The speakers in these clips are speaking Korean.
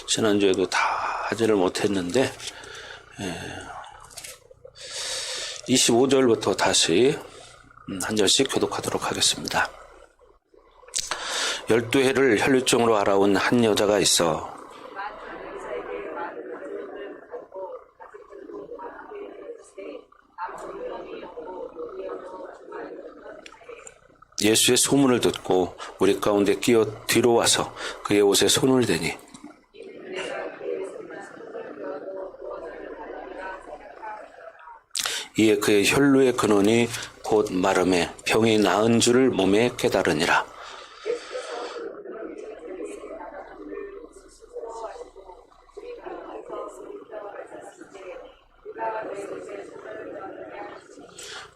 지난주에도 다 하지를 못했는데 25절부터 다시 한 절씩 교독하도록 하겠습니다. 12해를 혈류증으로 알아온 한 여자가 있어 예수의 소문을 듣고 우리 가운데 끼어 뒤로 와서 그의 옷에 손을 대니 이에 그의 혈루의 근원이 곧 마름에 병이 나은 줄을 몸에 깨달으니라.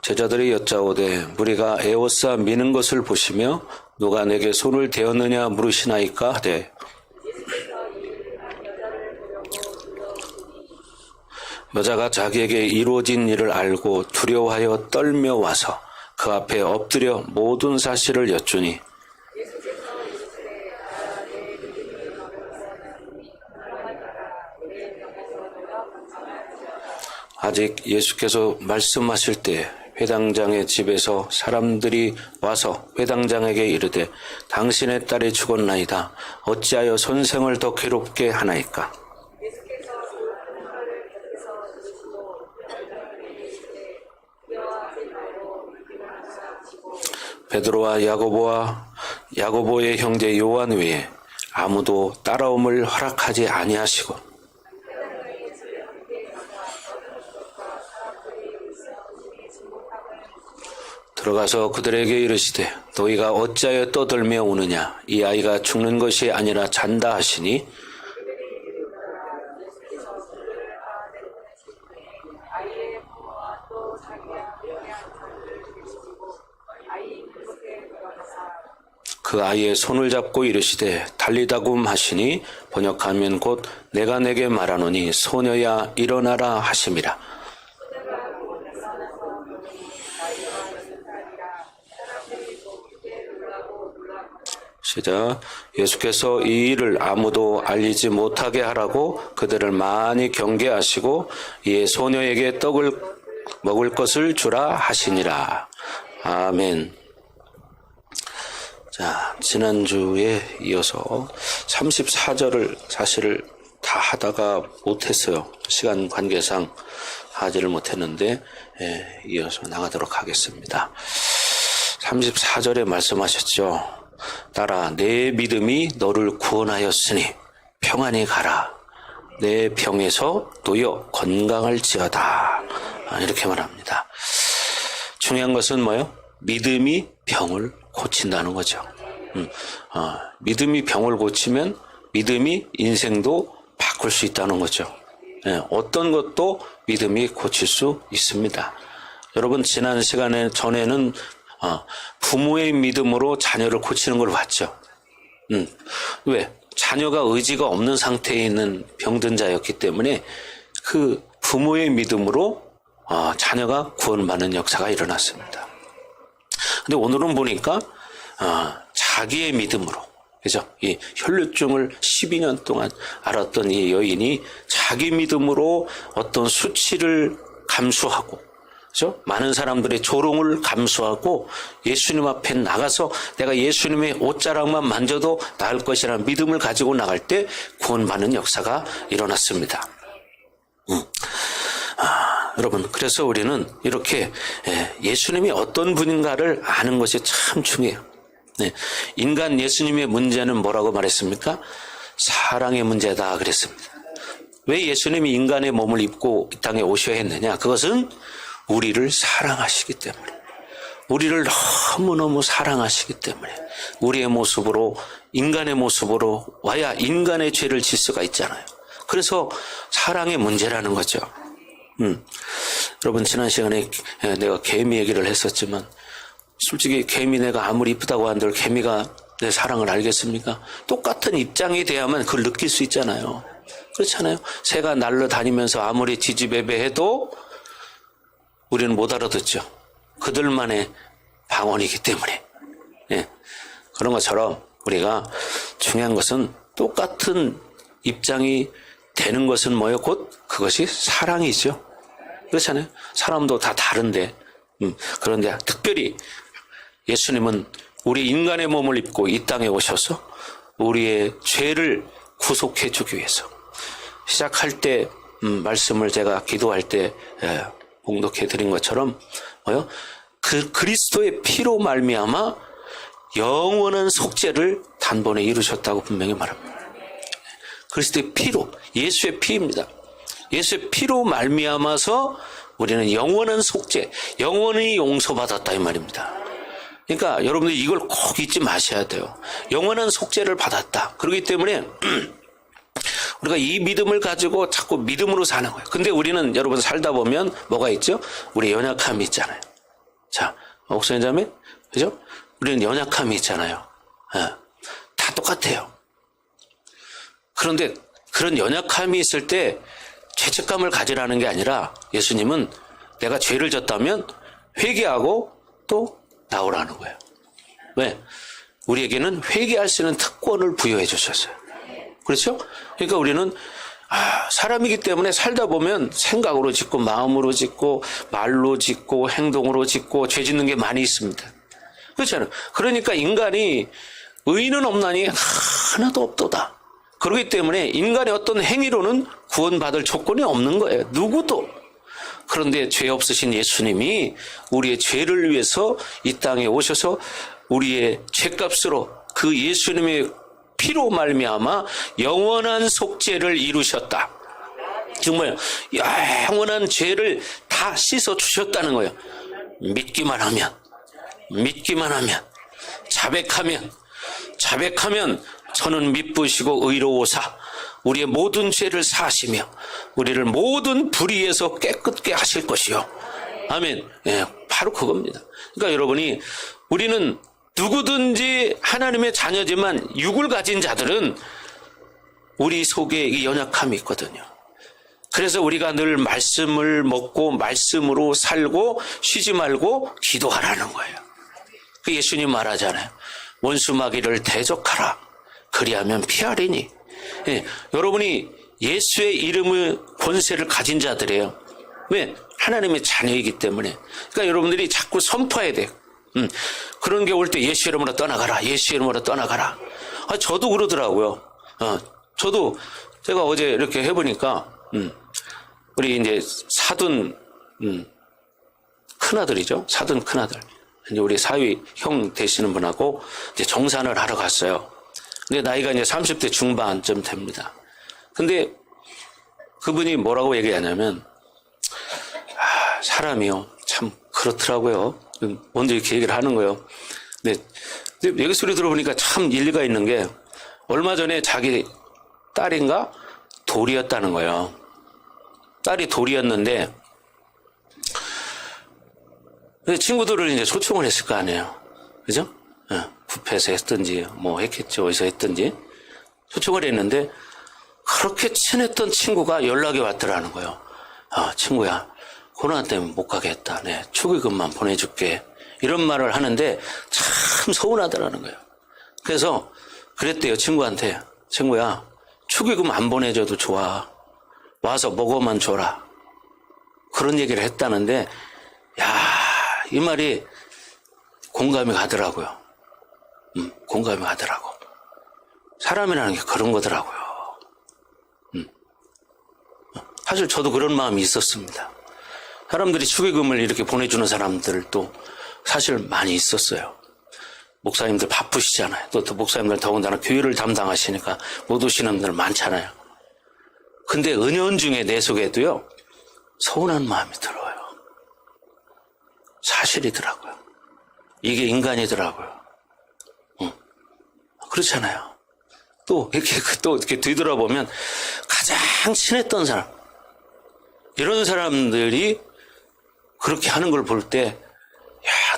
제자들이 여짜오되 무리가 에워싸 미는 것을 보시며 누가 내게 손을 대었느냐 물으시나이까 하되 여자가 자기에게 이루어진 일을 알고 두려워하여 떨며 와서 그 앞에 엎드려 모든 사실을 여쭈니 아직 예수께서 말씀하실 때 회당장의 집에서 사람들이 와서 회당장에게 이르되 당신의 딸이 죽었나이다. 어찌하여 선생을 더 괴롭게 하나이까? 베드로와 야고보의 형제 요한 외에 아무도 따라옴을 허락하지 아니하시고 들어가서 그들에게 이르시되 너희가 어찌하여 떠들며 우느냐 이 아이가 죽는 것이 아니라 잔다 하시니 그 아이의 손을 잡고 이르시되 달리다굼 하시니 번역하면 곧 내가 내게 말하노니 소녀야 일어나라 하심이라. 시작. 예수께서 이 일을 아무도 알리지 못하게 하라고 그들을 많이 경계하시고 이에 소녀에게 떡을 먹을 것을 주라 하시니라. 아멘. 자, 지난주에 이어서 34절을 사실 다 하다가 못했어요. 시간 관계상 하지를 못했는데 이어서 나가도록 하겠습니다. 34절에 말씀하셨죠. 딸아 내 믿음이 너를 구원하였으니 평안히 가라. 내 병에서 놓여 건강할지어다. 이렇게 말합니다. 중요한 것은 뭐예요? 믿음이 병을 고친다는 거죠. 믿음이 병을 고치면 믿음이 인생도 바꿀 수 있다는 거죠. 어떤 것도 믿음이 고칠 수 있습니다. 여러분 지난 시간에 전에는 부모의 믿음으로 자녀를 고치는 걸 봤죠. 왜? 자녀가 의지가 없는 상태에 있는 병든 자였기 때문에 그 부모의 믿음으로 자녀가 구원받는 역사가 일어났습니다. 근데 오늘은 보니까 자기의 믿음으로, 그죠? 이 혈류증을 12년 동안 앓았던 이 여인이 자기 믿음으로 어떤 수치를 감수하고, 그죠? 많은 사람들의 조롱을 감수하고 예수님 앞에 나가서 내가 예수님의 옷자락만 만져도 나을 것이라는 믿음을 가지고 나갈 때 구원받는 역사가 일어났습니다. 여러분, 그래서 우리는 이렇게 예수님이 어떤 분인가를 아는 것이 참 중요해요. 인간 예수님의 문제는 뭐라고 말했습니까? 사랑의 문제다 그랬습니다. 왜 예수님이 인간의 몸을 입고 이 땅에 오셔야 했느냐? 그것은 우리를 사랑하시기 때문에, 우리를 너무너무 사랑하시기 때문에 우리의 모습으로, 인간의 모습으로 와야 인간의 죄를 질 수가 있잖아요. 그래서 사랑의 문제라는 거죠. 여러분 지난 시간에 내가 개미 얘기를 했었지만 솔직히 개미 내가 아무리 이쁘다고 한들 개미가 내 사랑을 알겠습니까? 똑같은 입장이 돼야만 그걸 느낄 수 있잖아요. 그렇잖아요. 새가 날아다니면서 아무리 지지배배해도 우리는 못 알아듣죠. 그들만의 방언이기 때문에. 그런 것처럼 우리가 중요한 것은 똑같은 입장이 되는 것은 뭐예요? 곧 그것이 사랑이죠. 그렇잖아요. 사람도 다 다른데, 그런데 특별히 예수님은 우리 인간의 몸을 입고 이 땅에 오셔서 우리의 죄를 구속해 주기 위해서 시작할 때 말씀을 제가 기도할 때 봉독해 드린 것처럼 뭐요? 그 그리스도의 피로 말미암아 영원한 속죄를 단번에 이루셨다고 분명히 말합니다. 그리스도의 피로, 예수의 피입니다. 예수의 피로 말미암아서 우리는 영원한 속죄, 영원히 용서받았다 이 말입니다. 그러니까 여러분들 이걸 꼭 잊지 마셔야 돼요. 영원한 속죄를 받았다. 그렇기 때문에 우리가 이 믿음을 가지고 자꾸 믿음으로 사는 거예요. 근데 우리는 여러분 살다 보면 뭐가 있죠? 우리 연약함이 있잖아요. 자, 옥수님 자매, 그죠? 우리는 연약함이 있잖아요. 다 똑같아요. 그런데 그런 연약함이 있을 때 죄책감을 가지라는 게 아니라 예수님은 내가 죄를 졌다면 회개하고 또 나오라는 거예요. 왜? 우리에게는 회개할 수 있는 특권을 부여해 주셨어요. 그렇죠? 그러니까 우리는 사람이기 때문에 살다 보면 생각으로 짓고 마음으로 짓고 말로 짓고 행동으로 짓고 죄 짓는 게 많이 있습니다. 그렇잖아요. 그러니까 인간이 의인은 없나니 하나도 없도다. 그렇기 때문에 인간의 어떤 행위로는 구원받을 조건이 없는 거예요. 누구도. 그런데 죄 없으신 예수님이 우리의 죄를 위해서 이 땅에 오셔서 우리의 죄값으로 그 예수님의 피로 말미암아 영원한 속죄를 이루셨다. 정말 영원한 죄를 다 씻어 주셨다는 거예요. 믿기만 하면 자백하면 저는 미쁘시고 의로우사 우리의 모든 죄를 사하시며 우리를 모든 불의에서 깨끗게 하실 것이요. 아멘. 예, 바로 그겁니다. 그러니까 여러분이 우리는 누구든지 하나님의 자녀지만 육을 가진 자들은 우리 속에 이 연약함이 있거든요. 그래서 우리가 늘 말씀을 먹고 말씀으로 살고 쉬지 말고 기도하라는 거예요. 그 예수님 말하잖아요. 원수 마귀를 대적하라. 그리하면 피하리니. 예, 여러분이 예수의 이름의 권세를 가진 자들이에요. 왜? 하나님의 자녀이기 때문에. 그러니까 여러분들이 자꾸 선포해야 돼요. 그런 게 올 때 예수 이름으로 떠나가라. 예수 이름으로 떠나가라. 저도 그러더라고요. 저도 제가 어제 이렇게 해보니까 우리 이제 사돈 큰아들이죠. 사돈 큰아들. 이제 우리 사위 형 되시는 분하고 이제 정산을 하러 갔어요. 근데 나이가 이제 30대 중반쯤 됩니다. 근데 그분이 뭐라고 얘기하냐면 사람이요 참 그렇더라고요. 먼저 이렇게 얘기를 하는 거예요. 근데 얘기 소리 들어보니까 참 일리가 있는 게 얼마 전에 자기 딸인가 돌이었다는 거예요. 딸이 돌이었는데 친구들을 이제 초청을 했을 거 아니에요. 그죠? 뷔페에서 했든지 뭐 했겠죠. 어디서 했든지 초청을 했는데 그렇게 친했던 친구가 연락이 왔더라는 거예요. 친구야 코로나 때문에 못 가겠다. 네, 축의금만 보내줄게. 이런 말을 하는데 참 서운하더라는 거예요. 그래서 그랬대요. 친구한테. 친구야 축의금 안 보내줘도 좋아. 와서 먹어만 줘라. 그런 얘기를 했다는데 이 말이 공감이 가더라고요. 공감이 가더라고. 사람이라는 게 그런 거더라고요. 사실 저도 그런 마음이 있었습니다. 사람들이 축의금을 이렇게 보내주는 사람들도 사실 많이 있었어요. 목사님들 바쁘시잖아요. 또 목사님들 더군다나 교회를 담당하시니까 못 오시는 분들 많잖아요. 근데 은연중에 내 속에도요 서운한 마음이 들어요. 사실이더라고요. 이게 인간이더라고요. 그렇잖아요. 또 이렇게 뒤돌아보면 가장 친했던 사람, 이런 사람들이 그렇게 하는 걸 볼 때,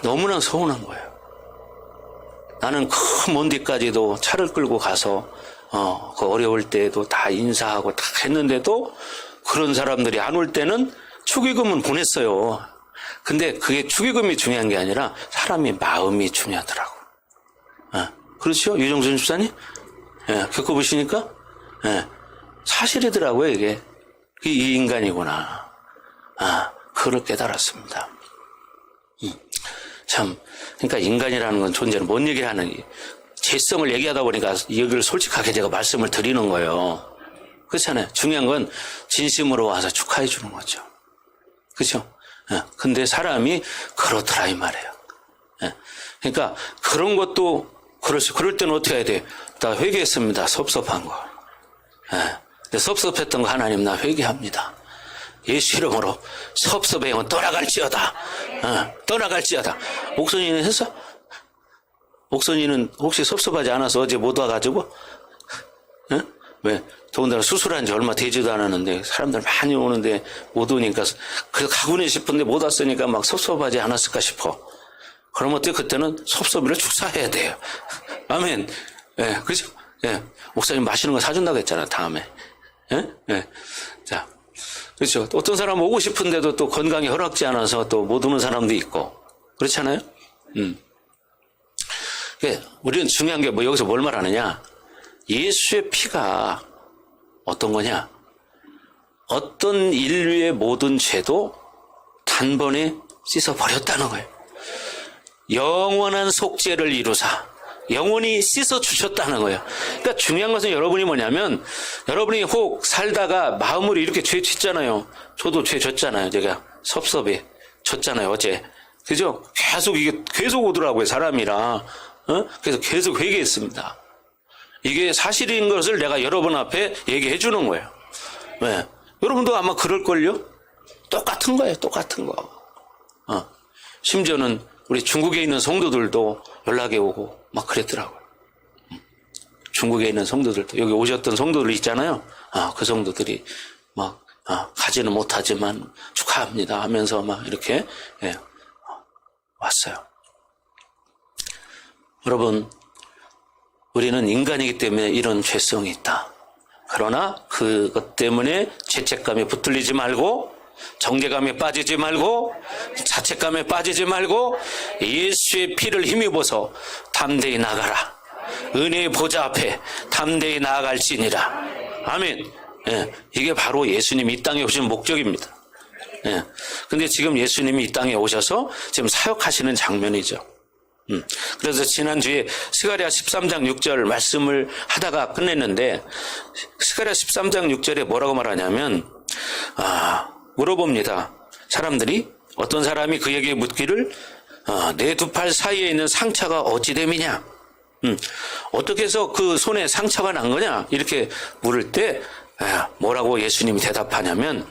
너무나 서운한 거예요. 나는 그 먼 데까지도 차를 끌고 가서, 그 어려울 때에도 다 인사하고 다 했는데도 그런 사람들이 안 올 때는 축의금은 보냈어요. 근데 그게 축의금이 중요한 게 아니라 사람의 마음이 중요하더라고. 그렇죠? 유정순 집사님? 겪어보시니까? 사실이더라고요, 이게. 이 인간이구나. 그걸 깨달았습니다. 참, 그러니까 인간이라는 건 존재는 뭔 얘기를 하는, 죄성을 얘기하다 보니까 여기를 솔직하게 제가 말씀을 드리는 거예요. 그렇잖아요. 중요한 건 진심으로 와서 축하해 주는 거죠. 그렇죠? 근데 사람이 그렇더라 이 말이에요. 그러니까 그런 것도 그럴 때는 어떻게 해야 돼? 나 회개했습니다. 섭섭한 거. 근데 섭섭했던 거 하나님 나 회개합니다. 예수 이름으로 섭섭행은 떠나갈지어다. 떠나갈지어다. 옥선이는 했어? 옥선이는 혹시 섭섭하지 않아서 어제 못 와가지고? 왜? 더군다나 수술한 지 얼마 되지도 않았는데 사람들 많이 오는데 못 오니까 그래서 가고는 싶은데 못 왔으니까 막 섭섭하지 않았을까 싶어. 그럼 어때? 그때는 섭섭이를 축사해야 돼요. 아멘. 예, 그죠? 예. 목사님 맛있는 거 사준다고 했잖아, 다음에. 예? 예. 자. 그렇죠. 어떤 사람 오고 싶은데도 또 건강이 허락지 않아서 또 못 오는 사람도 있고. 그렇잖아요? 우리는 중요한 게 뭐 여기서 뭘 말하느냐? 예수의 피가 어떤 거냐? 어떤 인류의 모든 죄도 단번에 씻어버렸다는 거예요. 영원한 속죄를 이루사 영원히 씻어주셨다는 거예요. 그러니까 중요한 것은 여러분이 뭐냐면 여러분이 혹 살다가 마음으로 이렇게 죄 짓잖아요. 저도 죄 졌잖아요. 제가 섭섭해 졌잖아요. 어제. 그죠? 이게 계속 오더라고요. 사람이라. 그래서 계속 회개했습니다. 이게 사실인 것을 내가 여러분 앞에 얘기해 주는 거예요. 왜? 여러분도 아마 그럴걸요? 똑같은 거예요. 똑같은 거. 심지어는 우리 중국에 있는 성도들도 연락이 오고 막 그랬더라고요. 중국에 있는 성도들도 여기 오셨던 성도들 있잖아요. 그 성도들이 막 가지는 못하지만 축하합니다 하면서 막 이렇게 왔어요. 여러분, 우리는 인간이기 때문에 이런 죄성이 있다. 그러나 그것 때문에 죄책감에 붙들리지 말고 정죄감에 빠지지 말고 자책감에 빠지지 말고 예수의 피를 힘입어서 담대히 나가라. 은혜의 보좌 앞에 담대히 나아갈지니라. 아멘. 이게 바로 예수님이 이 땅에 오신 목적입니다. 근데 지금 예수님이 이 땅에 오셔서 지금 사역하시는 장면이죠. 그래서 지난주에 스가랴 13장 6절 말씀을 하다가 끝냈는데 스가랴 13장 6절에 뭐라고 말하냐면 물어봅니다. 사람들이 어떤 사람이 그에게 묻기를 내 두 팔 사이에 있는 상처가 어찌 됨이냐? 어떻게 해서 그 손에 상처가 난 거냐? 이렇게 물을 때 뭐라고 예수님이 대답하냐면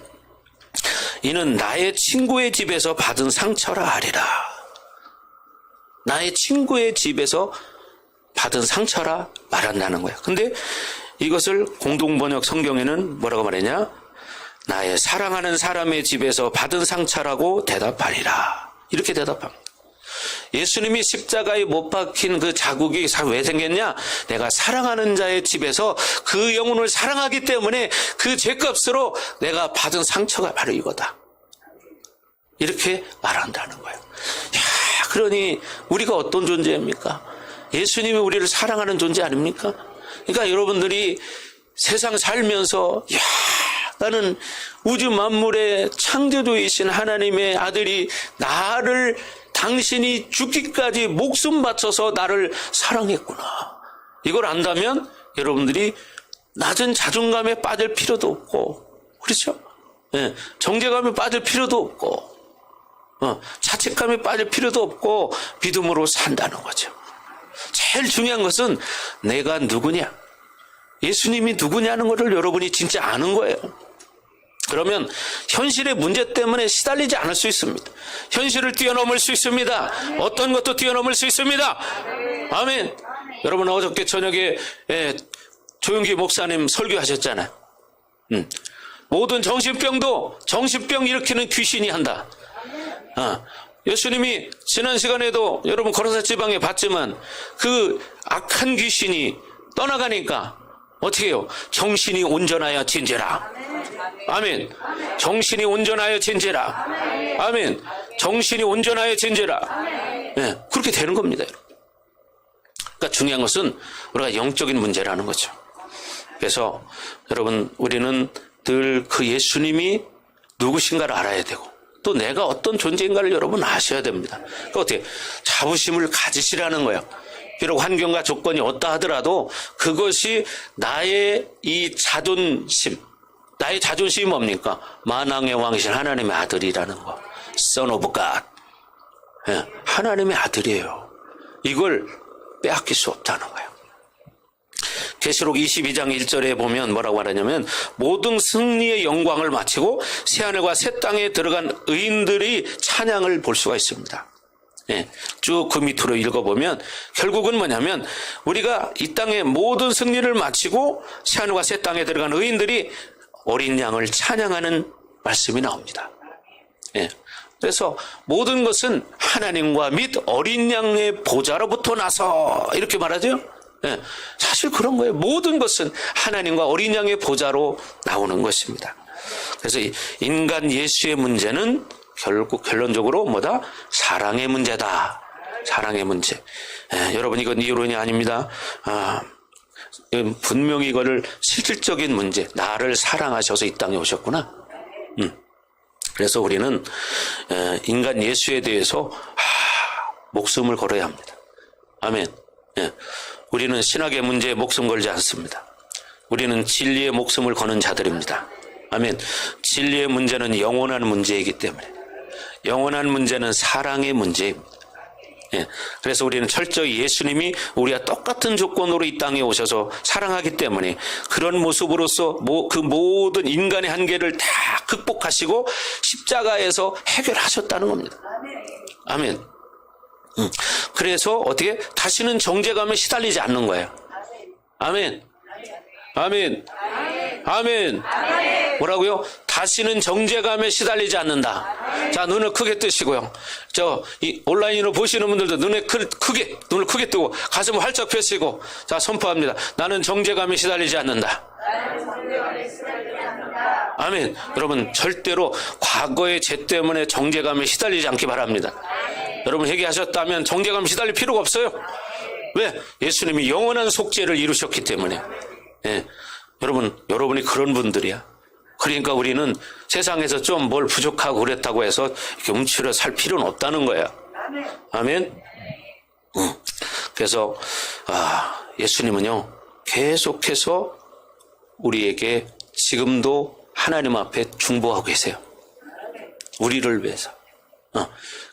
이는 나의 친구의 집에서 받은 상처라 하리라. 나의 친구의 집에서 받은 상처라 말한다는 거예요. 근데 이것을 공동번역 성경에는 뭐라고 말했냐? 나의 사랑하는 사람의 집에서 받은 상처라고 대답하리라. 이렇게 대답합니다. 예수님이 십자가에 못 박힌 그 자국이 왜 생겼냐? 내가 사랑하는 자의 집에서 그 영혼을 사랑하기 때문에 그 죄값으로 내가 받은 상처가 바로 이거다. 이렇게 말한다는 거예요. 그러니 우리가 어떤 존재입니까? 예수님이 우리를 사랑하는 존재 아닙니까? 그러니까 여러분들이 세상 살면서 나는 우주 만물의 창조주이신 하나님의 아들이 나를 당신이 죽기까지 목숨 바쳐서 나를 사랑했구나. 이걸 안다면 여러분들이 낮은 자존감에 빠질 필요도 없고, 그렇죠? 정죄감에 빠질 필요도 없고, 자책감에 빠질 필요도 없고 믿음으로 산다는 거죠. 제일 중요한 것은 내가 누구냐, 예수님이 누구냐는 것을 여러분이 진짜 아는 거예요. 그러면 현실의 문제 때문에 시달리지 않을 수 있습니다. 현실을 뛰어넘을 수 있습니다. 어떤 것도 뛰어넘을 수 있습니다. 아멘. 여러분 어저께 저녁에 조용기 목사님 설교하셨잖아요. 모든 정신병도 정신병 일으키는 귀신이 한다. 예수님이 지난 시간에도 여러분 고린도 지방에 봤지만 그 악한 귀신이 떠나가니까 어떻게 해요? 정신이 온전하여 진제라. 아멘. 정신이 온전하여 진제라. 아멘. 정신이 온전하여 진제라. 그렇게 되는 겁니다. 그러니까 중요한 것은 우리가 영적인 문제라는 거죠. 그래서 여러분, 우리는 늘 그 예수님이 누구신가를 알아야 되고 또 내가 어떤 존재인가를 여러분 아셔야 됩니다. 그러니까 어떻게 자부심을 가지시라는 거예요. 비록 환경과 조건이 어떠 하더라도 그것이 나의 이 자존심, 나의 자존심이 뭡니까? 만왕의 왕이신 하나님의 아들이라는 거. Son of God. 예, 하나님의 아들이에요. 이걸 빼앗길 수 없다는 거예요. 계시록 22장 1절에 보면 뭐라고 하냐면 모든 승리의 영광을 마치고 새하늘과 새 땅에 들어간 의인들이 찬양을 볼 수가 있습니다. 예, 쭉 그 밑으로 읽어보면 결국은 뭐냐면 우리가 이 땅의 모든 승리를 마치고 새하늘과 새 땅에 들어간 의인들이 어린 양을 찬양하는 말씀이 나옵니다. 예, 그래서 모든 것은 하나님과 및 어린 양의 보좌로부터 나서 이렇게 말하죠. 예, 사실 그런 거예요. 모든 것은 하나님과 어린 양의 보좌로 나오는 것입니다. 그래서 인간 예수의 문제는 결국 결론적으로 뭐다? 사랑의 문제다. 사랑의 문제. 예, 여러분 이건 이론이 아닙니다. 분명히 이거를 실질적인 문제. 나를 사랑하셔서 이 땅에 오셨구나. 그래서 우리는 인간 예수에 대해서 목숨을 걸어야 합니다. 아멘. 예. 우리는 신학의 문제에 목숨 걸지 않습니다. 우리는 진리의 목숨을 거는 자들입니다. 아멘. 진리의 문제는 영원한 문제이기 때문에 영원한 문제는 사랑의 문제입니다. 예. 그래서 우리는 철저히 예수님이 우리와 똑같은 조건으로 이 땅에 오셔서 사랑하기 때문에 그런 모습으로서 그 모든 인간의 한계를 다 극복하시고 십자가에서 해결하셨다는 겁니다. 아멘. 그래서 어떻게 다시는 정죄감에 시달리지 않는 거예요. 아멘. 아멘. 아멘. 뭐라고요? 다시는 정죄감에 시달리지 않는다. 자, 눈을 크게 뜨시고요. 이 온라인으로 보시는 분들도 눈을 크게 뜨고 가슴을 활짝 펴시고 자, 선포합니다. 나는 정죄감에 시달리지 않는다. 아멘. 여러분 절대로 과거의 죄 때문에 정죄감에 시달리지 않기 바랍니다. 여러분 회개하셨다면 정죄감 시달릴 필요가 없어요. 왜? 예수님이 영원한 속죄를 이루셨기 때문에. 예. 여러분이 그런 분들이야. 그러니까 우리는 세상에서 좀 뭘 부족하고 그랬다고 해서 이렇게 움츠려 살 필요는 없다는 거야. 아멘. 그래서 예수님은요 계속해서 우리에게 지금도 하나님 앞에 중보하고 계세요. 우리를 위해서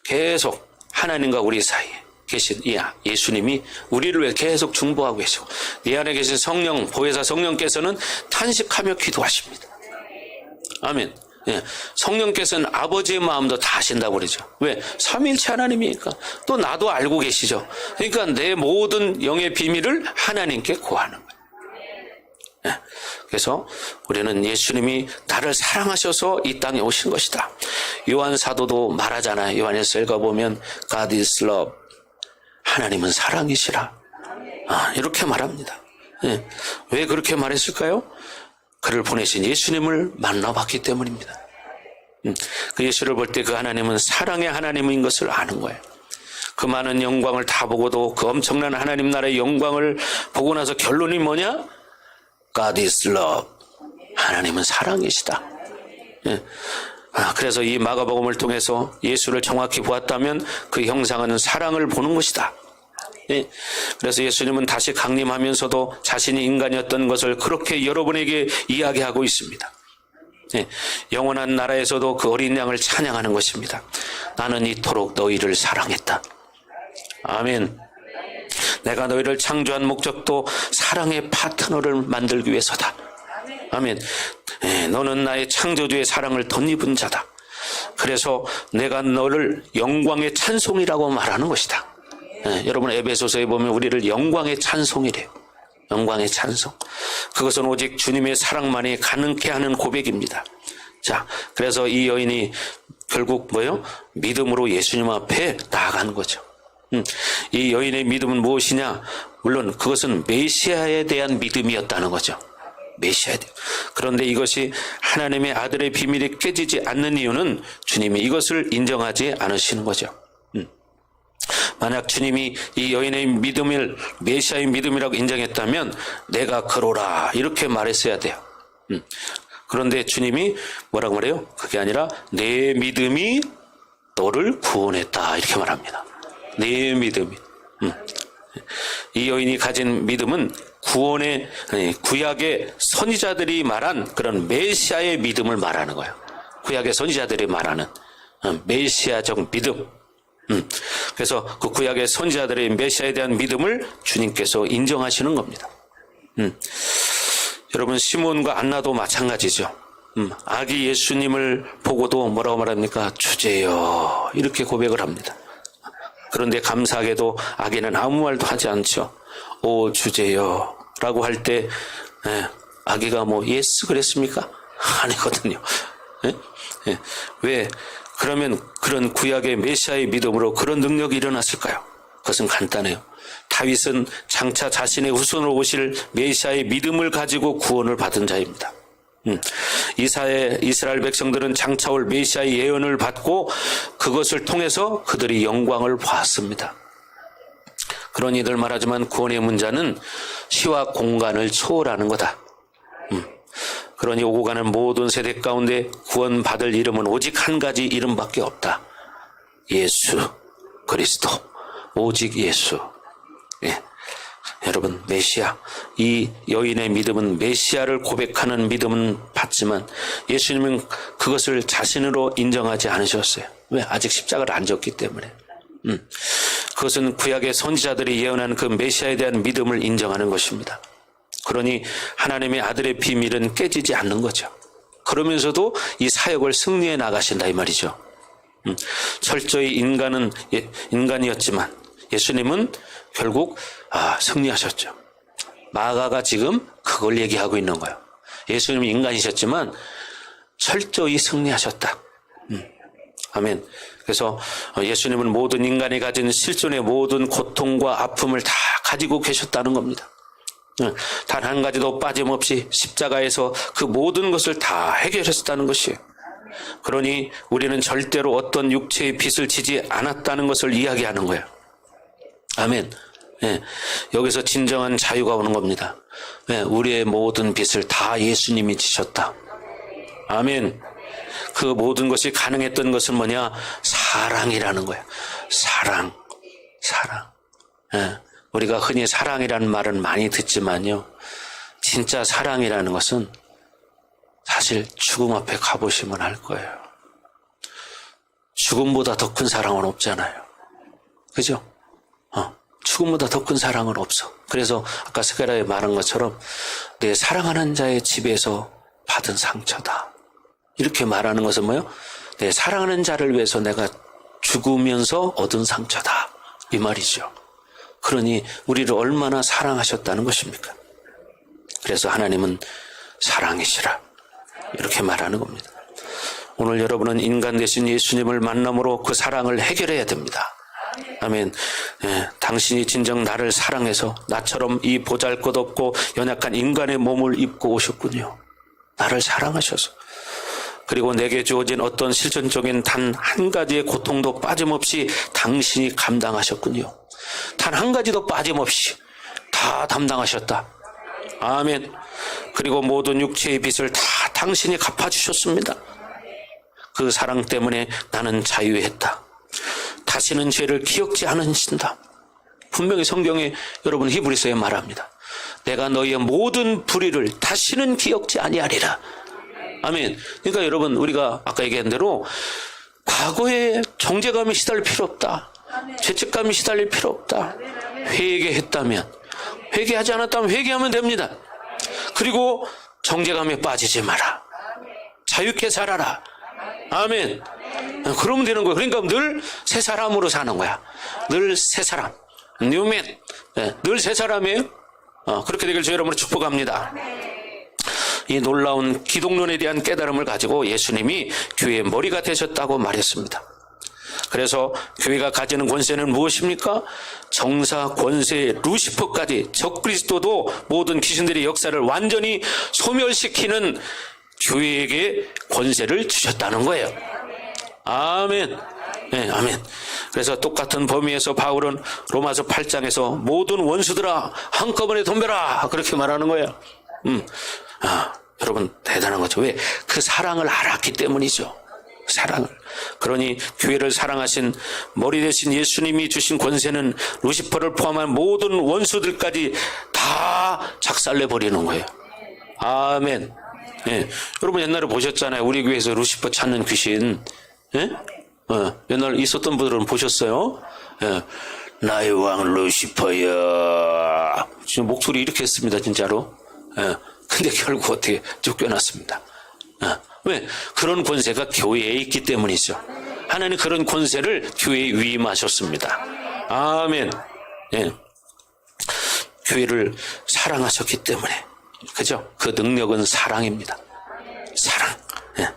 계속 하나님과 우리 사이에 계신 예수님이 우리를 위해 계속 중보하고 계시고 네 안에 계신 성령, 보혜사 성령께서는 탄식하며 기도하십니다. 아멘. 예, 성령께서는 아버지의 마음도 다 아신다고 그러죠. 왜? 삼위일체 하나님이니까. 또 나도 알고 계시죠. 그러니까 내 모든 영의 비밀을 하나님께 고하는 거예요. 예, 그래서 우리는 예수님이 나를 사랑하셔서 이 땅에 오신 것이다. 요한 사도도 말하잖아요. 요한에서 읽어보면 God is love. 하나님은 사랑이시라. 이렇게 말합니다. 예, 왜 그렇게 말했을까요? 그를 보내신 예수님을 만나봤기 때문입니다. 그 예수를 볼 때 그 하나님은 사랑의 하나님인 것을 아는 거예요. 그 많은 영광을 다 보고도 그 엄청난 하나님 나라의 영광을 보고 나서 결론이 뭐냐? God is love. 하나님은 사랑이시다. 예. 그래서 이 마가복음을 통해서 예수를 정확히 보았다면 그 형상은 사랑을 보는 것이다. 예. 그래서 예수님은 다시 강림하면서도 자신이 인간이었던 것을 그렇게 여러분에게 이야기하고 있습니다. 예. 영원한 나라에서도 그 어린 양을 찬양하는 것입니다. 나는 이토록 너희를 사랑했다. 아멘. 내가 너희를 창조한 목적도 사랑의 파트너를 만들기 위해서다. 아멘. 예. 너는 나의 창조주의 사랑을 덧입은 자다. 그래서 내가 너를 영광의 찬송이라고 말하는 것이다. 예, 여러분 에베소서에 보면 우리를 영광의 찬송이래요. 영광의 찬송. 그것은 오직 주님의 사랑만이 가능케 하는 고백입니다. 자, 그래서 이 여인이 결국 뭐예요? 믿음으로 예수님 앞에 나아간 거죠. 이 여인의 믿음은 무엇이냐? 물론 그것은 메시아에 대한 믿음이었다는 거죠. 메시아에 대한. 그런데 이것이 하나님의 아들의 비밀이 깨지지 않는 이유는 주님이 이것을 인정하지 않으시는 거죠. 만약 주님이 이 여인의 믿음을 메시아의 믿음이라고 인정했다면 내가 그러라 이렇게 말했어야 돼요. 그런데 주님이 뭐라고 말해요? 그게 아니라 내 믿음이 너를 구원했다 이렇게 말합니다. 내 믿음이. 이 여인이 가진 믿음은 구약의 선지자들이 말한 그런 메시아의 믿음을 말하는 거예요. 구약의 선지자들이 말하는 메시아적 믿음. 그래서 그 구약의 선지자들의 메시아에 대한 믿음을 주님께서 인정하시는 겁니다. 여러분 시몬과 안나도 마찬가지죠. 아기 예수님을 보고도 뭐라고 말합니까? 주제요 이렇게 고백을 합니다. 그런데 감사하게도 아기는 아무 말도 하지 않죠. 오 주제요 라고 할 때 아기가 뭐 예스 그랬습니까? 아니거든요. 왜? 그러면 그런 구약의 메시아의 믿음으로 그런 능력이 일어났을까요? 그것은 간단해요. 다윗은 장차 자신의 후손으로 오실 메시아의 믿음을 가지고 구원을 받은 자입니다. 이스라엘 백성들은 장차 올 메시아의 예언을 받고 그것을 통해서 그들이 영광을 봤습니다. 그러니 늘 말하지만 구원의 문자는 시와 공간을 초월하는 거다. 그러니 오고 가는 모든 세대 가운데 구원받을 이름은 오직 한 가지 이름밖에 없다. 예수 그리스도. 오직 예수. 예. 여러분 메시아, 이 여인의 믿음은 메시아를 고백하는 믿음은 받지만 예수님은 그것을 자신으로 인정하지 않으셨어요. 왜? 아직 십자가를 안 졌기 때문에. 그것은 구약의 선지자들이 예언한 그 메시아에 대한 믿음을 인정하는 것입니다. 그러니 하나님의 아들의 비밀은 깨지지 않는 거죠. 그러면서도 이 사역을 승리해 나가신다 이 말이죠. 철저히 인간이었지만 예수님은 결국 승리하셨죠. 마가가 지금 그걸 얘기하고 있는 거예요. 예수님은 인간이셨지만 철저히 승리하셨다. 아멘. 그래서 예수님은 모든 인간이 가진 실존의 모든 고통과 아픔을 다 가지고 계셨다는 겁니다. 단 한 가지도 빠짐없이 십자가에서 그 모든 것을 다 해결했다는 것이에요. 그러니 우리는 절대로 어떤 육체의 빚을 지지 않았다는 것을 이야기하는 거예요. 아멘. 예, 여기서 진정한 자유가 오는 겁니다. 예, 우리의 모든 빚을 다 예수님이 지셨다. 아멘. 그 모든 것이 가능했던 것은 뭐냐? 사랑이라는 거예요. 사랑. 예, 우리가 흔히 사랑이라는 말은 많이 듣지만요. 진짜 사랑이라는 것은 사실 죽음 앞에 가보시면 알 거예요. 죽음보다 더 큰 사랑은 없잖아요. 그죠? 죽음보다 더 큰 사랑은 없어. 그래서 아까 스가랴에 말한 것처럼 내 사랑하는 자의 집에서 받은 상처다. 이렇게 말하는 것은 뭐예요? 내 사랑하는 자를 위해서 내가 죽으면서 얻은 상처다. 이 말이죠. 그러니 우리를 얼마나 사랑하셨다는 것입니까? 그래서 하나님은 사랑이시라. 이렇게 말하는 겁니다. 오늘 여러분은 인간 되신 예수님을 만남으로 그 사랑을 해결해야 됩니다. 아멘. 예, 당신이 진정 나를 사랑해서 나처럼 이 보잘것없고 연약한 인간의 몸을 입고 오셨군요. 나를 사랑하셔서. 그리고 내게 주어진 어떤 실존적인 단 한 가지의 고통도 빠짐없이 당신이 감당하셨군요. 단 한 가지도 빠짐없이 다 담당하셨다. 아멘. 그리고 모든 육체의 빚을 다 당신이 갚아주셨습니다. 그 사랑 때문에 나는 자유했다. 다시는 죄를 기억지 않으신다. 분명히 성경에 여러분 히브리서에 말합니다. 내가 너희의 모든 불의를 다시는 기억지 아니하리라. 아멘. 그러니까 여러분 우리가 아까 얘기한 대로 과거에 정죄감이 시달릴 필요 없다. 죄책감이 시달릴 필요 없다. 회개했다면, 회개하지 않았다면 회개하면 됩니다. 그리고 정죄감에 빠지지 마라. 자유케 살아라. 아멘. 그러면 되는 거예요. 그러니까 늘 새 사람으로 사는 거야. 늘 새 사람. 뉴맨. 늘 새 사람이에요. 그렇게 되길 주 여러분으로 축복합니다. 이 놀라운 기독론에 대한 깨달음을 가지고 예수님이 교회의 머리가 되셨다고 말했습니다. 그래서 교회가 가지는 권세는 무엇입니까? 정사, 권세, 루시퍼까지 적그리스도도 모든 귀신들의 역사를 완전히 소멸시키는 교회에게 권세를 주셨다는 거예요. 아멘. 네, 아멘. 그래서 똑같은 범위에서 바울은 로마서 8장에서 모든 원수들아 한꺼번에 덤벼라 그렇게 말하는 거예요. 여러분 대단한 거죠. 왜? 그 사랑을 알았기 때문이죠. 사랑을. 그러니 교회를 사랑하신 머리 대신 예수님이 주신 권세는 루시퍼를 포함한 모든 원수들까지 다 작살내 버리는 거예요. 아멘. 예. 여러분 옛날에 보셨잖아요. 우리 교회에서 루시퍼 찾는 귀신. 예? 옛날 있었던 분들은 보셨어요? 예. 나의 왕 루시퍼야. 지금 목소리 이렇게 했습니다, 진짜로. 예. 근데 결국 어떻게 쫓겨났습니다. 왜? 그런 권세가 교회에 있기 때문이죠. 하나님 그런 권세를 교회에 위임하셨습니다. 아멘. 예. 교회를 사랑하셨기 때문에. 그죠? 그 능력은 사랑입니다. 사랑. 예.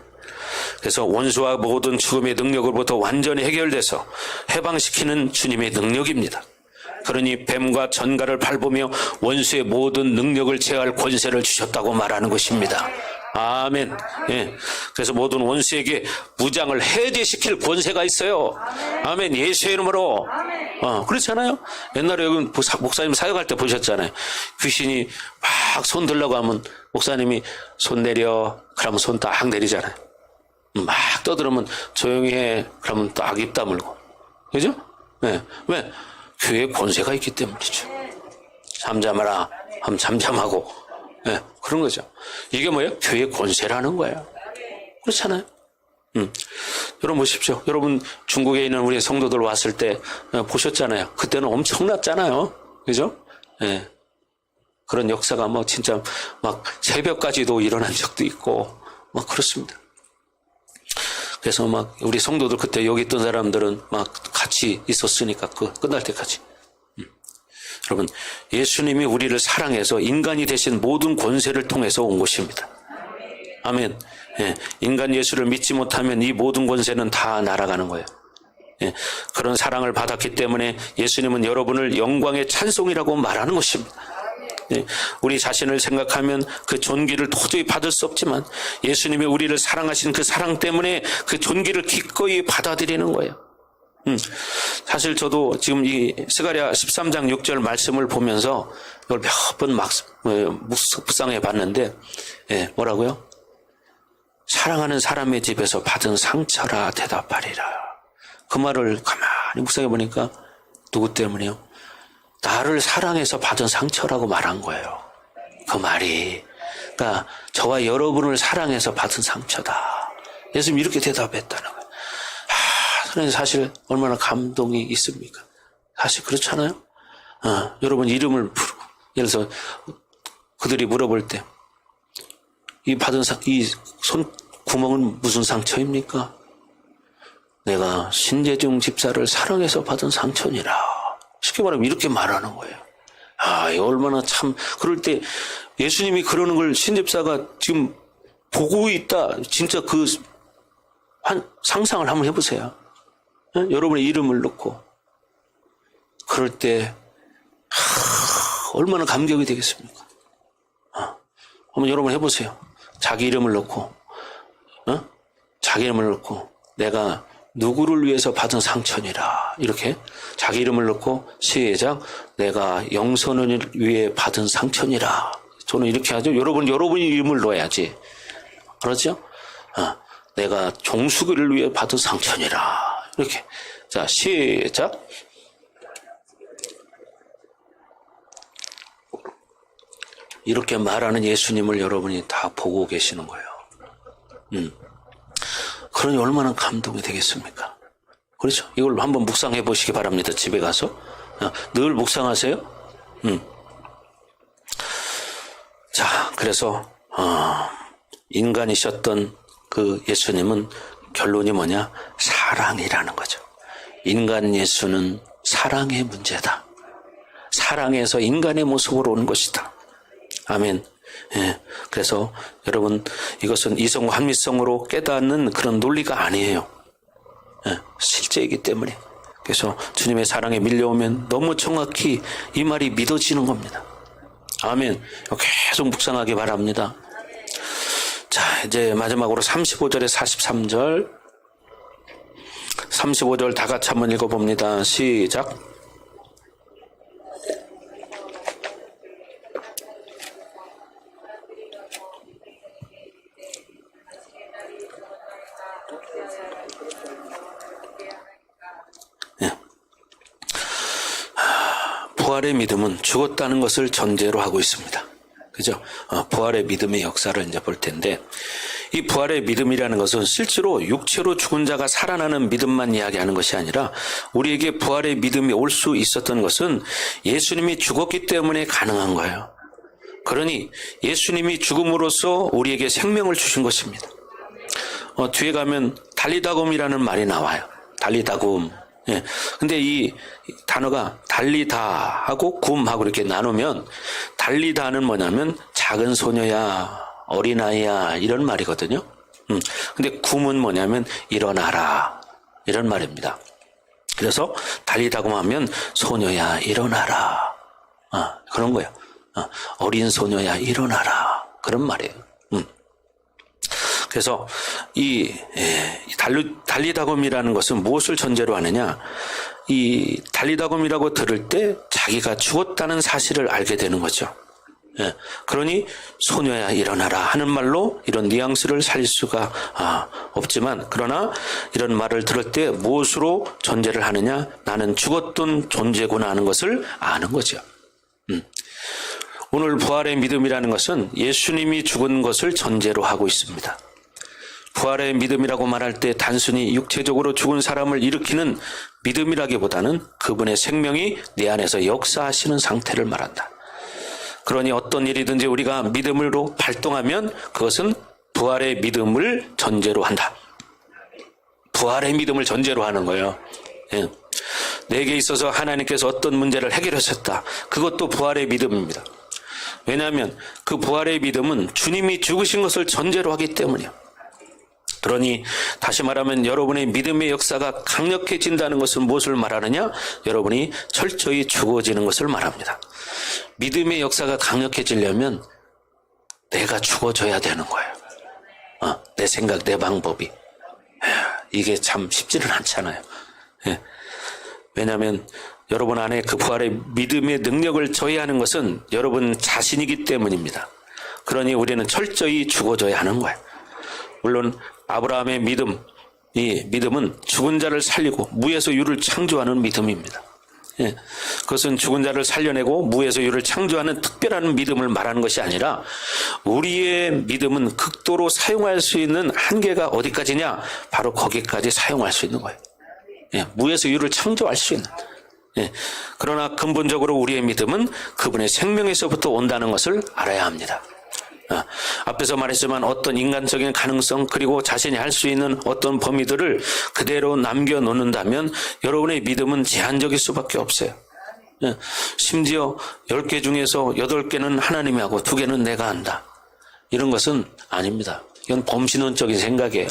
그래서 원수와 모든 죽음의 능력으로부터 완전히 해결돼서 해방시키는 주님의 능력입니다. 그러니 뱀과 전갈을 밟으며 원수의 모든 능력을 제어할 권세를 주셨다고 말하는 것입니다. 아멘. 예. 그래서 모든 원수에게 무장을 해제시킬 권세가 있어요. 아멘. 예수의 이름으로. 그렇잖아요. 옛날에 여기 목사님 사역할 때 보셨잖아요. 귀신이 막 손 들려고 하면 목사님이 손 내려 그러면 손 딱 내리잖아요. 막 떠들으면 조용히 해 그러면 딱 입 다물고. 그죠? 예. 왜? 교회에 권세가 있기 때문이죠. 잠잠하라 하면 잠잠하고. 네, 그런 거죠. 이게 뭐예요? 교회의 권세라는 거예요. 그렇잖아요. 여러분 보십시오. 여러분 중국에 있는 우리 성도들 왔을 때 보셨잖아요. 그때는 엄청났잖아요. 그죠? 네. 그런 역사가 뭐 진짜 막 새벽까지도 일어난 적도 있고 막 그렇습니다. 그래서 막 우리 성도들 그때 여기 있던 사람들은 막 같이 있었으니까 끝날 때까지. 여러분 예수님이 우리를 사랑해서 인간이 되신 모든 권세를 통해서 온 것입니다. 아멘. 예, 인간 예수를 믿지 못하면 이 모든 권세는 다 날아가는 거예요. 예, 그런 사랑을 받았기 때문에 예수님은 여러분을 영광의 찬송이라고 말하는 것입니다. 예, 우리 자신을 생각하면 그 존귀를 도저히 받을 수 없지만 예수님이 우리를 사랑하신 그 사랑 때문에 그 존귀를 기꺼이 받아들이는 거예요. 사실 저도 지금 이 스가랴 13장 6절 말씀을 보면서 이걸 몇 번 묵상해 봤는데, 예, 뭐라고요? 사랑하는 사람의 집에서 받은 상처라 대답하리라. 그 말을 가만히 묵상해 보니까 누구 때문에요? 나를 사랑해서 받은 상처라고 말한 거예요. 그 말이. 그러니까 저와 여러분을 사랑해서 받은 상처다. 예수님 이렇게 대답했다는 거예요. 사실 얼마나 감동이 있습니까? 사실 그렇잖아요. 여러분 이름을 부르고 예를 들어서 그들이 물어볼 때 이 받은 이 손 구멍은 무슨 상처입니까? 내가 신재중 집사를 사랑해서 받은 상처니라. 쉽게 말하면 이렇게 말하는 거예요. 이거 얼마나 참 그럴 때 예수님이 그러는 걸 신집사가 지금 보고 있다. 진짜 그 상상을 한번 해보세요. 여러분의 이름을 넣고 그럴 때 얼마나 감격이 되겠습니까? 한번 여러분 해보세요. 자기 이름을 넣고 자기 이름을 넣고 내가 누구를 위해서 받은 상처니라 이렇게 자기 이름을 넣고 시작 내가 영선을 위해 받은 상처니라. 저는 이렇게 하죠. 여러분이 이름을 넣어야지. 그렇죠? 내가 종수기를 위해 받은 상처니라. 이렇게. 자, 시작. 이렇게 말하는 예수님을 여러분이 다 보고 계시는 거예요. 그러니 얼마나 감동이 되겠습니까? 그렇죠? 이걸 한번 묵상해 보시기 바랍니다. 집에 가서. 늘 묵상하세요. 자, 그래서, 인간이셨던 그 예수님은 결론이 뭐냐? 사랑이라는 거죠. 인간 예수는 사랑의 문제다. 사랑에서 인간의 모습으로 온 것이다. 아멘. 예. 그래서 여러분 이것은 이성과 합리성으로 깨닫는 그런 논리가 아니에요. 예. 실제이기 때문에. 그래서 주님의 사랑에 밀려오면 너무 정확히 이 말이 믿어지는 겁니다. 아멘. 계속 묵상하기 바랍니다. 자, 이제 마지막으로 35절에 43절 35절 다 같이 한번 읽어봅니다. 시작. 부활의 믿음은 죽었다는 것을 전제로 하고 있습니다. 그죠? 부활의 믿음의 역사를 이제 볼 텐데, 이 부활의 믿음이라는 것은 실제로 육체로 죽은 자가 살아나는 믿음만 이야기하는 것이 아니라, 우리에게 부활의 믿음이 올 수 있었던 것은 예수님이 죽었기 때문에 가능한 거예요. 그러니 예수님이 죽음으로써 우리에게 생명을 주신 것입니다. 뒤에 가면 달리다굼이라는 말이 나와요. 달리다굼. 예. 근데 이 단어가 달리다 하고 굼하고 이렇게 나누면, 달리다는 뭐냐면 작은 소녀야, 어린아이야, 이런 말이거든요. 근데 굼은 뭐냐면 일어나라, 이런 말입니다. 그래서 달리다굼 하면 소녀야 일어나라, 그런 거예요. 어린 소녀야 일어나라, 그런 말이에요. 그래서 이 달리다굼이라는 것은 무엇을 전제로 하느냐, 이 달리다굼이라고 들을 때 자기가 죽었다는 사실을 알게 되는 거죠. 예. 그러니 소녀야 일어나라 하는 말로 이런 뉘앙스를 살릴 수가 없지만, 그러나 이런 말을 들을 때 무엇으로 전제를 하느냐, 나는 죽었던 존재구나 하는 것을 아는 거죠. 오늘 부활의 믿음이라는 것은 예수님이 죽은 것을 전제로 하고 있습니다. 부활의 믿음이라고 말할 때 단순히 육체적으로 죽은 사람을 일으키는 믿음이라기보다는 그분의 생명이 내 안에서 역사하시는 상태를 말한다. 그러니 어떤 일이든지 우리가 믿음으로 발동하면 그것은 부활의 믿음을 전제로 한다. 부활의 믿음을 전제로 하는 거예요. 예. 내게 있어서 하나님께서 어떤 문제를 해결하셨다. 그것도 부활의 믿음입니다. 왜냐하면 그 부활의 믿음은 주님이 죽으신 것을 전제로 하기 때문이에요. 그러니 다시 말하면 여러분의 믿음의 역사가 강력해진다는 것은 무엇을 말하느냐? 여러분이 철저히 죽어지는 것을 말합니다. 믿음의 역사가 강력해지려면 내가 죽어져야 되는 거예요. 내 생각, 내 방법이. 이게 참 쉽지는 않잖아요. 왜냐하면 여러분 안에 그 부활의 믿음의 능력을 저해하는 것은 여러분 자신이기 때문입니다. 그러니 우리는 철저히 죽어져야 하는 거예요. 물론 아브라함의 믿음, 이 믿음은 죽은 자를 살리고 무에서 유를 창조하는 믿음입니다. 예, 그것은 죽은 자를 살려내고 무에서 유를 창조하는 특별한 믿음을 말하는 것이 아니라, 우리의 믿음은 극도로 사용할 수 있는 한계가 어디까지냐? 바로 거기까지 사용할 수 있는 거예요. 예, 무에서 유를 창조할 수 있는. 예, 그러나 근본적으로 우리의 믿음은 그분의 생명에서부터 온다는 것을 알아야 합니다. 앞에서 말했지만 어떤 인간적인 가능성, 그리고 자신이 할 수 있는 어떤 범위들을 그대로 남겨놓는다면 여러분의 믿음은 제한적일 수밖에 없어요. 심지어 10개 중에서 8개는 하나님이 하고 2개는 내가 한다, 이런 것은 아닙니다. 이건 범신론적인 생각이에요.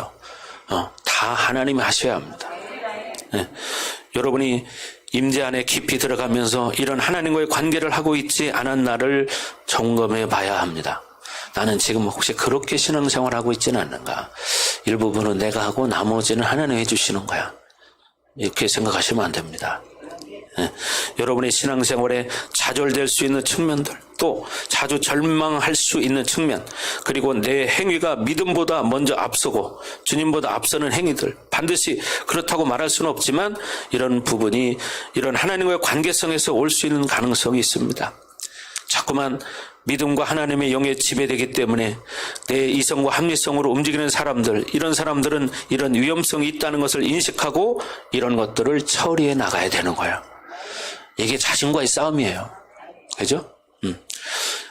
다 하나님이 하셔야 합니다. 여러분이 임재 안에 깊이 들어가면서 이런 하나님과의 관계를 하고 있지 않았나를 점검해 봐야 합니다. 나는 지금 혹시 그렇게 신앙생활하고 있지는 않는가? 일부분은 내가 하고 나머지는 하나님이 해주시는 거야. 이렇게 생각하시면 안 됩니다. 여러분의 신앙생활에 좌절될 수 있는 측면들, 또 자주 절망할 수 있는 측면, 그리고 내 행위가 믿음보다 먼저 앞서고 주님보다 앞서는 행위들, 반드시 그렇다고 말할 수는 없지만 이런 부분이 이런 하나님과의 관계성에서 올 수 있는 가능성이 있습니다. 자꾸만 믿음과 하나님의 영에 지배되기 때문에 내 이성과 합리성으로 움직이는 사람들, 이런 사람들은 이런 위험성이 있다는 것을 인식하고 이런 것들을 처리해 나가야 되는 거예요. 이게 자신과의 싸움이에요. 그죠?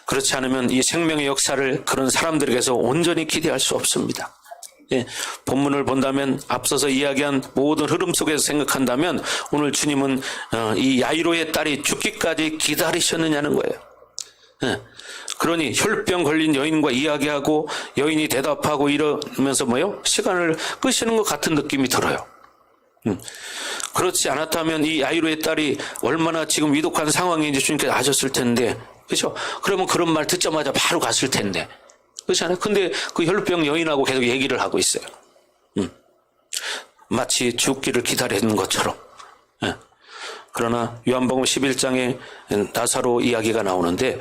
그렇지 않으면 이 생명의 역사를 그런 사람들에게서 온전히 기대할 수 없습니다. 예, 본문을 본다면, 앞서서 이야기한 모든 흐름 속에서 생각한다면 오늘 주님은 이 야이로의 딸이 죽기까지 기다리셨느냐는 거예요. 예, 그러니 혈병 걸린 여인과 이야기하고 여인이 대답하고 이러면서 시간을 끄시는 것 같은 느낌이 들어요. 그렇지 않았다면 이 야이로의 딸이 얼마나 지금 위독한 상황인지 주님께서 아셨을 텐데, 그렇죠? 그러면 그런 말 듣자마자 바로 갔을 텐데, 그렇지 않아요? 근데 그 혈병 여인하고 계속 얘기를 하고 있어요. 마치 죽기를 기다리는 것처럼. 예. 그러나 요한복음 11장에 나사로 이야기가 나오는데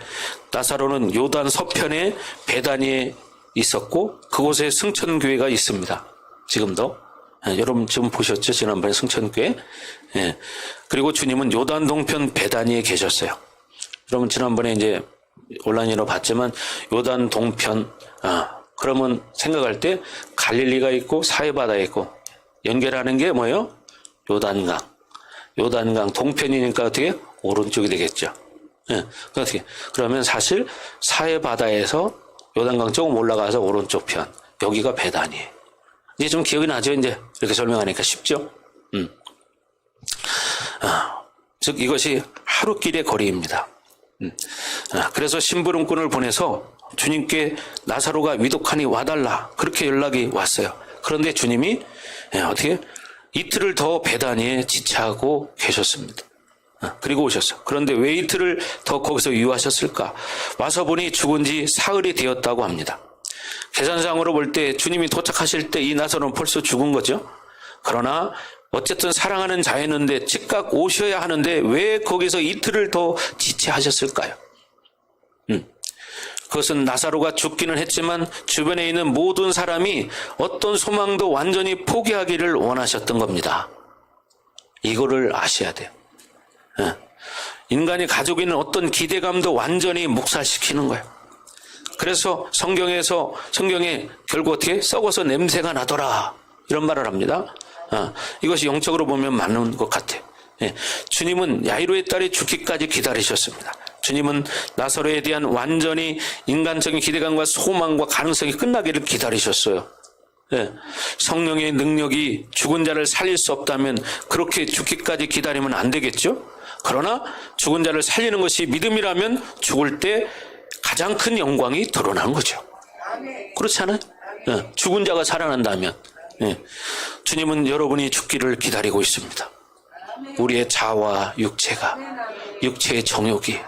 나사로는 요단 서편에 베다니에 있었고 그곳에 승천교회가 있습니다. 지금도. 예. 여러분 지금 보셨죠? 지난번에 승천교회. 예. 그리고 주님은 요단 동편 베다니에 계셨어요. 여러분 지난번에 이제 온라인으로 봤지만 요단 동편 그러면 생각할 때 갈릴리가 있고 사해바다에 있고 연결하는 게 뭐예요? 요단강. 요단강 동편이니까 어떻게? 오른쪽이 되겠죠. 예. 어떻게? 그러면 사실 사해바다에서 요단강 조금 올라가서 오른쪽 편. 여기가 베다니에요. 이제 좀 기억이 나죠? 이제 이렇게 설명하니까 쉽죠? 즉 이것이 하루길의 거리입니다. 그래서 심부름꾼을 보내서 주님께 나사로가 위독하니 와달라 그렇게 연락이 왔어요. 그런데 주님이 어떻게 이틀을 더 베다니에 지체하고 계셨습니다. 그리고 오셨어요. 그런데 왜 이틀을 더 거기서 유하셨을까? 와서 보니 죽은 지 사흘이 되었다고 합니다. 계산상으로 볼 때 주님이 도착하실 때 이 나사로는 벌써 죽은 거죠. 그러나 어쨌든 사랑하는 자였는데 즉각 오셔야 하는데 왜 거기서 이틀을 더 지체하셨을까요? 그것은 나사로가 죽기는 했지만 주변에 있는 모든 사람이 어떤 소망도 완전히 포기하기를 원하셨던 겁니다. 이거를 아셔야 돼요. 인간이 가지고 있는 어떤 기대감도 완전히 묵살시키는 거예요. 그래서 성경에 결국 어떻게 썩어서 냄새가 나더라 이런 말을 합니다. 이것이 영적으로 보면 맞는 것 같아요. 주님은 야이로의 딸이 죽기까지 기다리셨습니다. 주님은 나사로에 대한 완전히 인간적인 기대감과 소망과 가능성이 끝나기를 기다리셨어요. 성령의 능력이 죽은 자를 살릴 수 없다면 그렇게 죽기까지 기다리면 안 되겠죠? 그러나 죽은 자를 살리는 것이 믿음이라면 죽을 때 가장 큰 영광이 드러나는 거죠. 그렇지 않아요? 죽은 자가 살아난다면 주님은 여러분이 죽기를 기다리고 있습니다. 우리의 자와 육체의 정욕이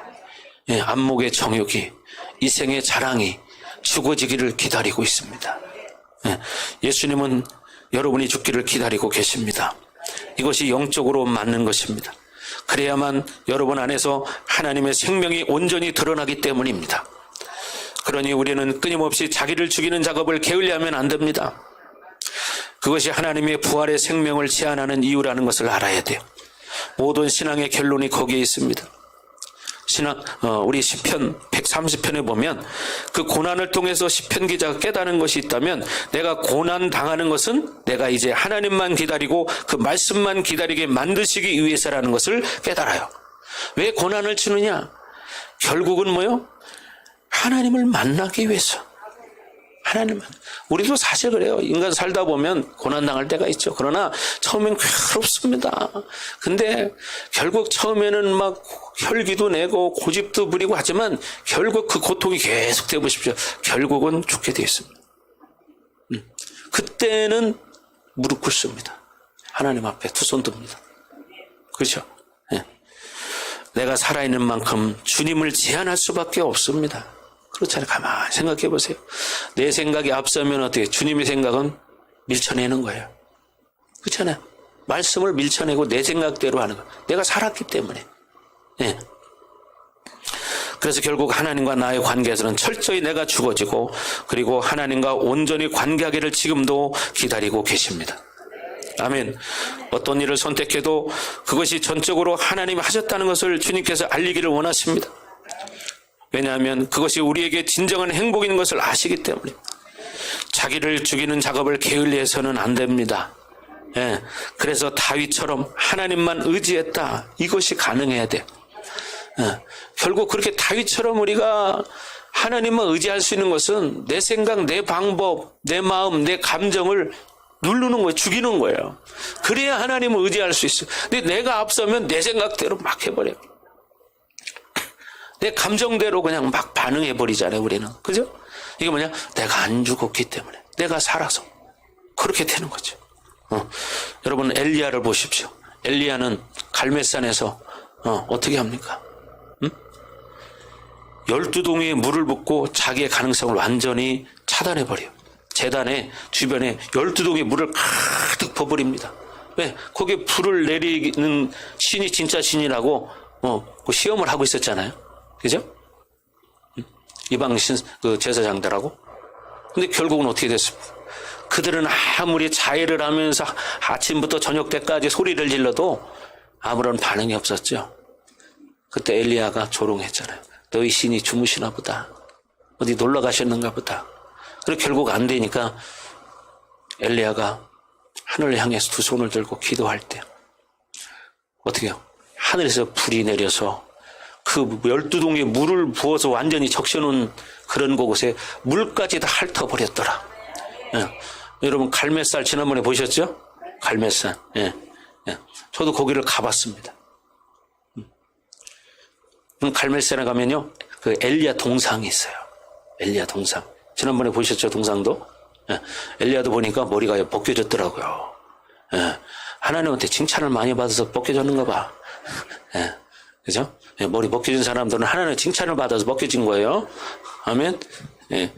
안목의 정욕이 이생의 자랑이 죽어지기를 기다리고 있습니다. 예수님은 여러분이 죽기를 기다리고 계십니다. 이것이 영적으로 맞는 것입니다. 그래야만 여러분 안에서 하나님의 생명이 온전히 드러나기 때문입니다. 그러니 우리는 끊임없이 자기를 죽이는 작업을 게을리하면 안 됩니다. 그것이 하나님의 부활의 생명을 제한하는 이유라는 것을 알아야 돼요. 모든 신앙의 결론이 거기에 있습니다. 우리 시편 130편에 보면 그 고난을 통해서 시편 기자가 깨달은 것이 있다면 내가 고난 당하는 것은 내가 이제 하나님만 기다리고 그 말씀만 기다리게 만드시기 위해서라는 것을 깨달아요. 왜 고난을 치느냐? 결국은 뭐요? 하나님을 만나기 위해서. 우리도 사실 그래요. 인간 살다 보면 고난당할 때가 있죠. 그러나 처음엔 괴롭습니다. 근데 결국 처음에는 막 혈기도 내고 고집도 부리고 하지만 결국 그 고통이 계속되어 보십시오. 결국은 죽게 되어 있습니다. 그때는 무릎 꿇습니다. 하나님 앞에 두 손 듭니다. 그렇죠? 내가 살아있는 만큼 주님을 제한할 수밖에 없습니다. 그렇잖아요. 가만히 생각해 보세요. 내 생각이 앞서면 어떻게 주님의 생각은 밀쳐내는 거예요. 그렇잖아요. 말씀을 밀쳐내고 내 생각대로 하는 거예요. 내가 살았기 때문에. 그래서 결국 하나님과 나의 관계에서는 철저히 내가 죽어지고 그리고 하나님과 온전히 관계하기를 지금도 기다리고 계십니다. 아멘. 어떤 일을 선택해도 그것이 전적으로 하나님이 하셨다는 것을 주님께서 알리기를 원하십니다. 왜냐하면 그것이 우리에게 진정한 행복인 것을 아시기 때문에. 자기를 죽이는 작업을 게을리해서는 안 됩니다. 그래서 다윗처럼 하나님만 의지했다. 이것이 가능해야 돼요. 결국 그렇게 다윗처럼 우리가 하나님만 의지할 수 있는 것은 내 생각, 내 방법, 내 마음, 내 감정을 누르는 거예요. 죽이는 거예요. 그래야 하나님을 의지할 수 있어요. 근데 내가 앞서면 내 생각대로 막 해버려요. 내 감정대로 그냥 막 반응해버리잖아요, 우리는. 그죠? 이게 뭐냐? 내가 안 죽었기 때문에. 내가 살아서. 그렇게 되는 거죠. 여러분, 엘리야를 보십시오. 엘리야는 갈멜산에서, 어떻게 합니까? 12동이의 물을 붓고 자기의 가능성을 완전히 차단해버려요. 제단에 주변에 12동의 물을 가득 부어버립니다. 왜? 거기에 불을 내리는 신이 진짜 신이라고 그 시험을 하고 있었잖아요. 그죠? 이방 그 제사장들하고. 근데 결국은 어떻게 됐습니까? 그들은 아무리 자해를 하면서 아침부터 저녁 때까지 소리를 질러도 아무런 반응이 없었죠. 그때 엘리야가 조롱했잖아요. 너희 신이 주무시나 보다. 어디 놀러 가셨는가 보다. 그리고 결국 안 되니까 엘리야가 하늘을 향해서 두 손을 들고 기도할 때 어떻게 해요? 하늘에서 불이 내려서 그 12동의 물을 부어서 완전히 적셔놓은 그런 곳에 물까지 다 핥아버렸더라. 예. 여러분 갈매살 지난번에 보셨죠? 갈매살. 예. 예. 저도 거기를 가봤습니다. 갈멜산에 가면요, 그 엘리야 동상이 있어요. 엘리야 동상. 지난번에 보셨죠, 동상도? 예. 엘리야도 보니까 머리가 벗겨졌더라고요. 예. 하나님한테 칭찬을 많이 받아서 벗겨졌는가 봐. 예. 그죠? 예. 머리 벗겨진 사람들은 하나님의 칭찬을 받아서 벗겨진 거예요. 아멘. 예.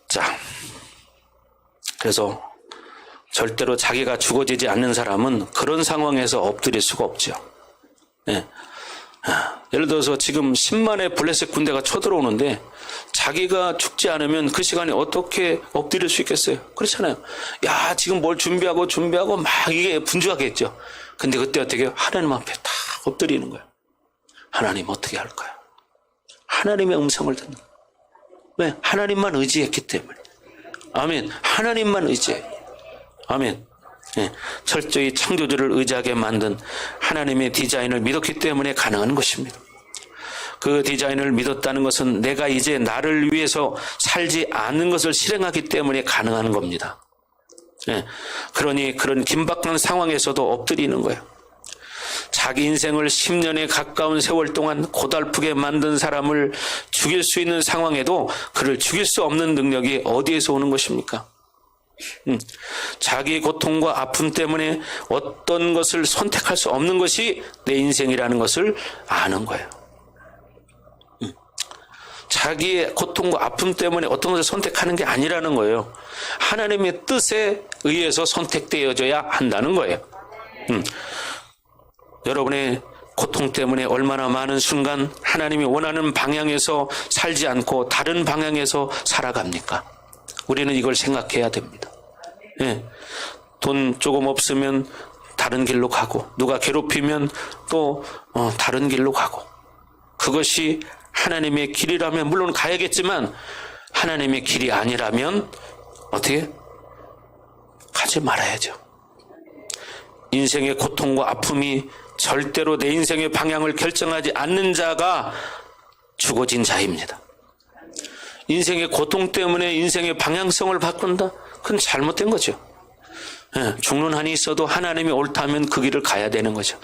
자. 그래서 절대로 자기가 죽어지지 않는 사람은 그런 상황에서 엎드릴 수가 없죠. 예. 예를 들어서 지금 10만의 블레셋 군대가 쳐들어오는데 자기가 죽지 않으면 그 시간에 어떻게 엎드릴 수 있겠어요? 그렇잖아요. 야, 지금 뭘 준비하고 막 이게 분주하겠죠. 근데 그때 어떻게 해요? 하나님 앞에 다 엎드리는 거예요. 하나님 어떻게 할까요? 하나님의 음성을 듣는 거예요. 왜? 하나님만 의지했기 때문에. 아멘. 하나님만 의지해요. 아멘. 예, 철저히 창조주를 의지하게 만든 하나님의 디자인을 믿었기 때문에 가능한 것입니다. 그 디자인을 믿었다는 것은 내가 이제 나를 위해서 살지 않는 것을 실행하기 때문에 가능한 겁니다. 예, 그러니 그런 긴박한 상황에서도 엎드리는 거예요. 자기 인생을 10년에 가까운 세월 동안 고달프게 만든 사람을 죽일 수 있는 상황에도 그를 죽일 수 없는 능력이 어디에서 오는 것입니까? 자기 고통과 아픔 때문에 어떤 것을 선택할 수 없는 것이 내 인생이라는 것을 아는 거예요. 자기의 고통과 아픔 때문에 어떤 것을 선택하는 게 아니라는 거예요. 하나님의 뜻에 의해서 선택되어져야 한다는 거예요. 여러분의 고통 때문에 얼마나 많은 순간 하나님이 원하는 방향에서 살지 않고 다른 방향에서 살아갑니까? 우리는 이걸 생각해야 됩니다. 예. 돈 조금 없으면 다른 길로 가고, 누가 괴롭히면 또 다른 길로 가고, 그것이 하나님의 길이라면 물론 가야겠지만 하나님의 길이 아니라면 어떻게? 가지 말아야죠. 인생의 고통과 아픔이 절대로 내 인생의 방향을 결정하지 않는 자가 죽어진 자입니다. 인생의 고통 때문에 인생의 방향성을 바꾼다? 그건 잘못된 거죠. 예, 죽는 한이 있어도 하나님이 옳다면 그 길을 가야 되는 거죠.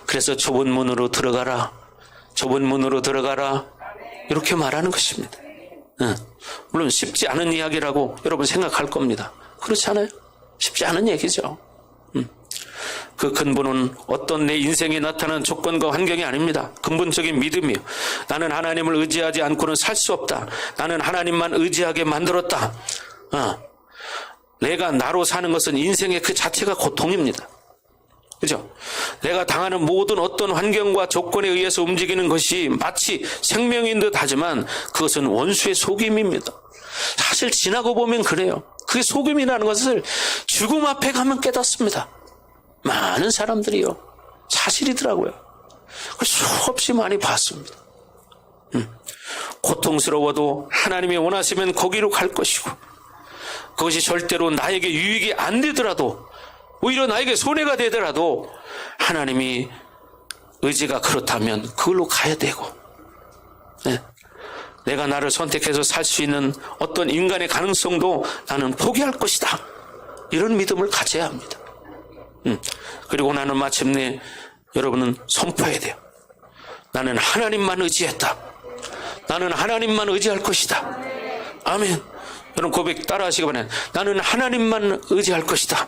그래서 좁은 문으로 들어가라. 좁은 문으로 들어가라. 이렇게 말하는 것입니다. 예, 물론 쉽지 않은 이야기라고 여러분 생각할 겁니다. 그렇지 않아요? 쉽지 않은 얘기죠. 그 근본은 어떤 내 인생에 나타나는 조건과 환경이 아닙니다. 근본적인 믿음이요. 나는 하나님을 의지하지 않고는 살 수 없다. 나는 하나님만 의지하게 만들었다. 내가 나로 사는 것은 인생의 그 자체가 고통입니다. 그죠? 내가 당하는 모든 어떤 환경과 조건에 의해서 움직이는 것이 마치 생명인 듯 하지만 그것은 원수의 속임입니다. 사실 지나고 보면 그래요. 그게 속임이라는 것을 죽음 앞에 가면 깨닫습니다. 많은 사람들이요. 사실이더라고요. 수없이 많이 봤습니다. 고통스러워도 하나님이 원하시면 거기로 갈 것이고, 그것이 절대로 나에게 유익이 안 되더라도, 오히려 나에게 손해가 되더라도 하나님이 의지가 그렇다면 그걸로 가야 되고, 네. 내가 나를 선택해서 살 수 있는 어떤 인간의 가능성도 나는 포기할 것이다. 이런 믿음을 가져야 합니다. 그리고 나는 마침내 여러분은 선포해야 돼요. 나는 하나님만 의지했다. 나는 하나님만 의지할 것이다. 아멘. 여러분 고백 따라 하시기 바랍니다. 나는 하나님만 의지할 것이다.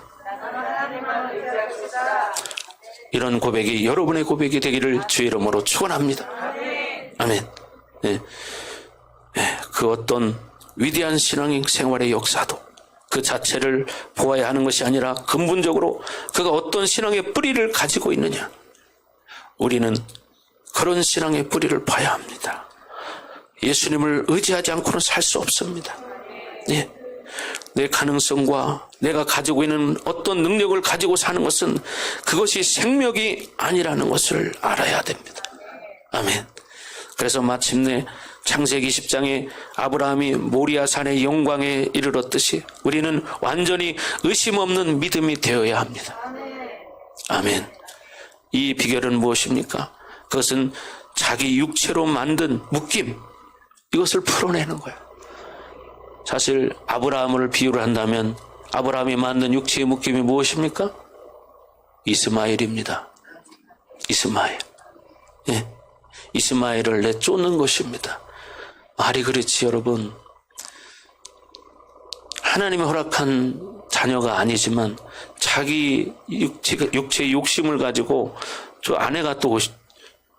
이런 고백이 여러분의 고백이 되기를 주의 이름으로 축원합니다. 아멘. 네. 네. 그 어떤 위대한 신앙 생활의 역사도 그 자체를 보아야 하는 것이 아니라 근본적으로 그가 어떤 신앙의 뿌리를 가지고 있느냐, 우리는 그런 신앙의 뿌리를 봐야 합니다. 예수님을 의지하지 않고는 살 수 없습니다. 예. 내 가능성과 내가 가지고 있는 어떤 능력을 가지고 사는 것은 그것이 생명이 아니라는 것을 알아야 됩니다. 아멘. 그래서 마침내 창세기 10장에 아브라함이 모리아산의 영광에 이르렀듯이 우리는 완전히 의심 없는 믿음이 되어야 합니다. 아멘. 이 비결은 무엇입니까? 그것은 자기 육체로 만든 묶임, 이것을 풀어내는 거예요. 사실 아브라함을 비유를 한다면 아브라함이 만든 육체의 묶임이 무엇입니까? 이스마엘입니다. 이스마엘. 예. 이스마엘을 내쫓는 것입니다. 말이 그렇지 여러분. 하나님이 허락한 자녀가 아니지만 자기 육체의 욕심을 가지고 저 아내가 또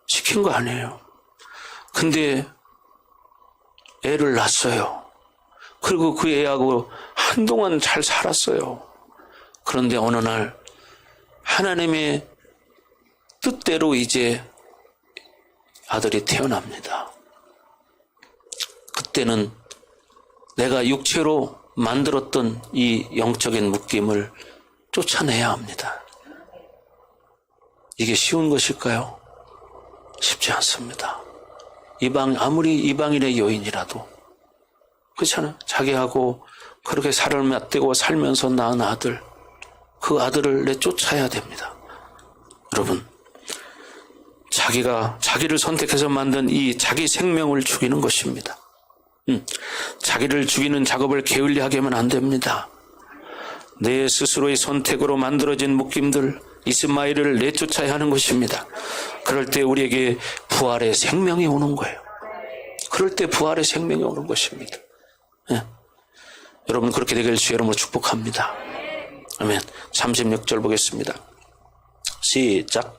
시킨 거 아니에요. 근데 애를 낳았어요. 그리고 그 애하고 한동안 잘 살았어요. 그런데 어느 날 하나님의 뜻대로 이제 아들이 태어납니다. 그때는 내가 육체로 만들었던 이 영적인 묶임을 쫓아내야 합니다. 이게 쉬운 것일까요? 쉽지 않습니다. 아무리 이방인의 여인이라도 그렇잖아요. 자기하고 그렇게 살을 맞대고 살면서 낳은 아들, 그 아들을 내쫓아야 됩니다. 여러분, 자기를 선택해서 만든 이 자기 생명을 죽이는 것입니다. 자기를 죽이는 작업을 게을리하게 하면 안 됩니다. 내 스스로의 선택으로 만들어진 묶임들, 이스마엘을 내쫓아야 하는 것입니다. 그럴 때 우리에게 부활의 생명이 오는 거예요. 그럴 때 부활의 생명이 오는 것입니다. 예. 여러분 그렇게 되길 주의 이름으로 축복합니다. 아멘. 36절 보겠습니다. 시작.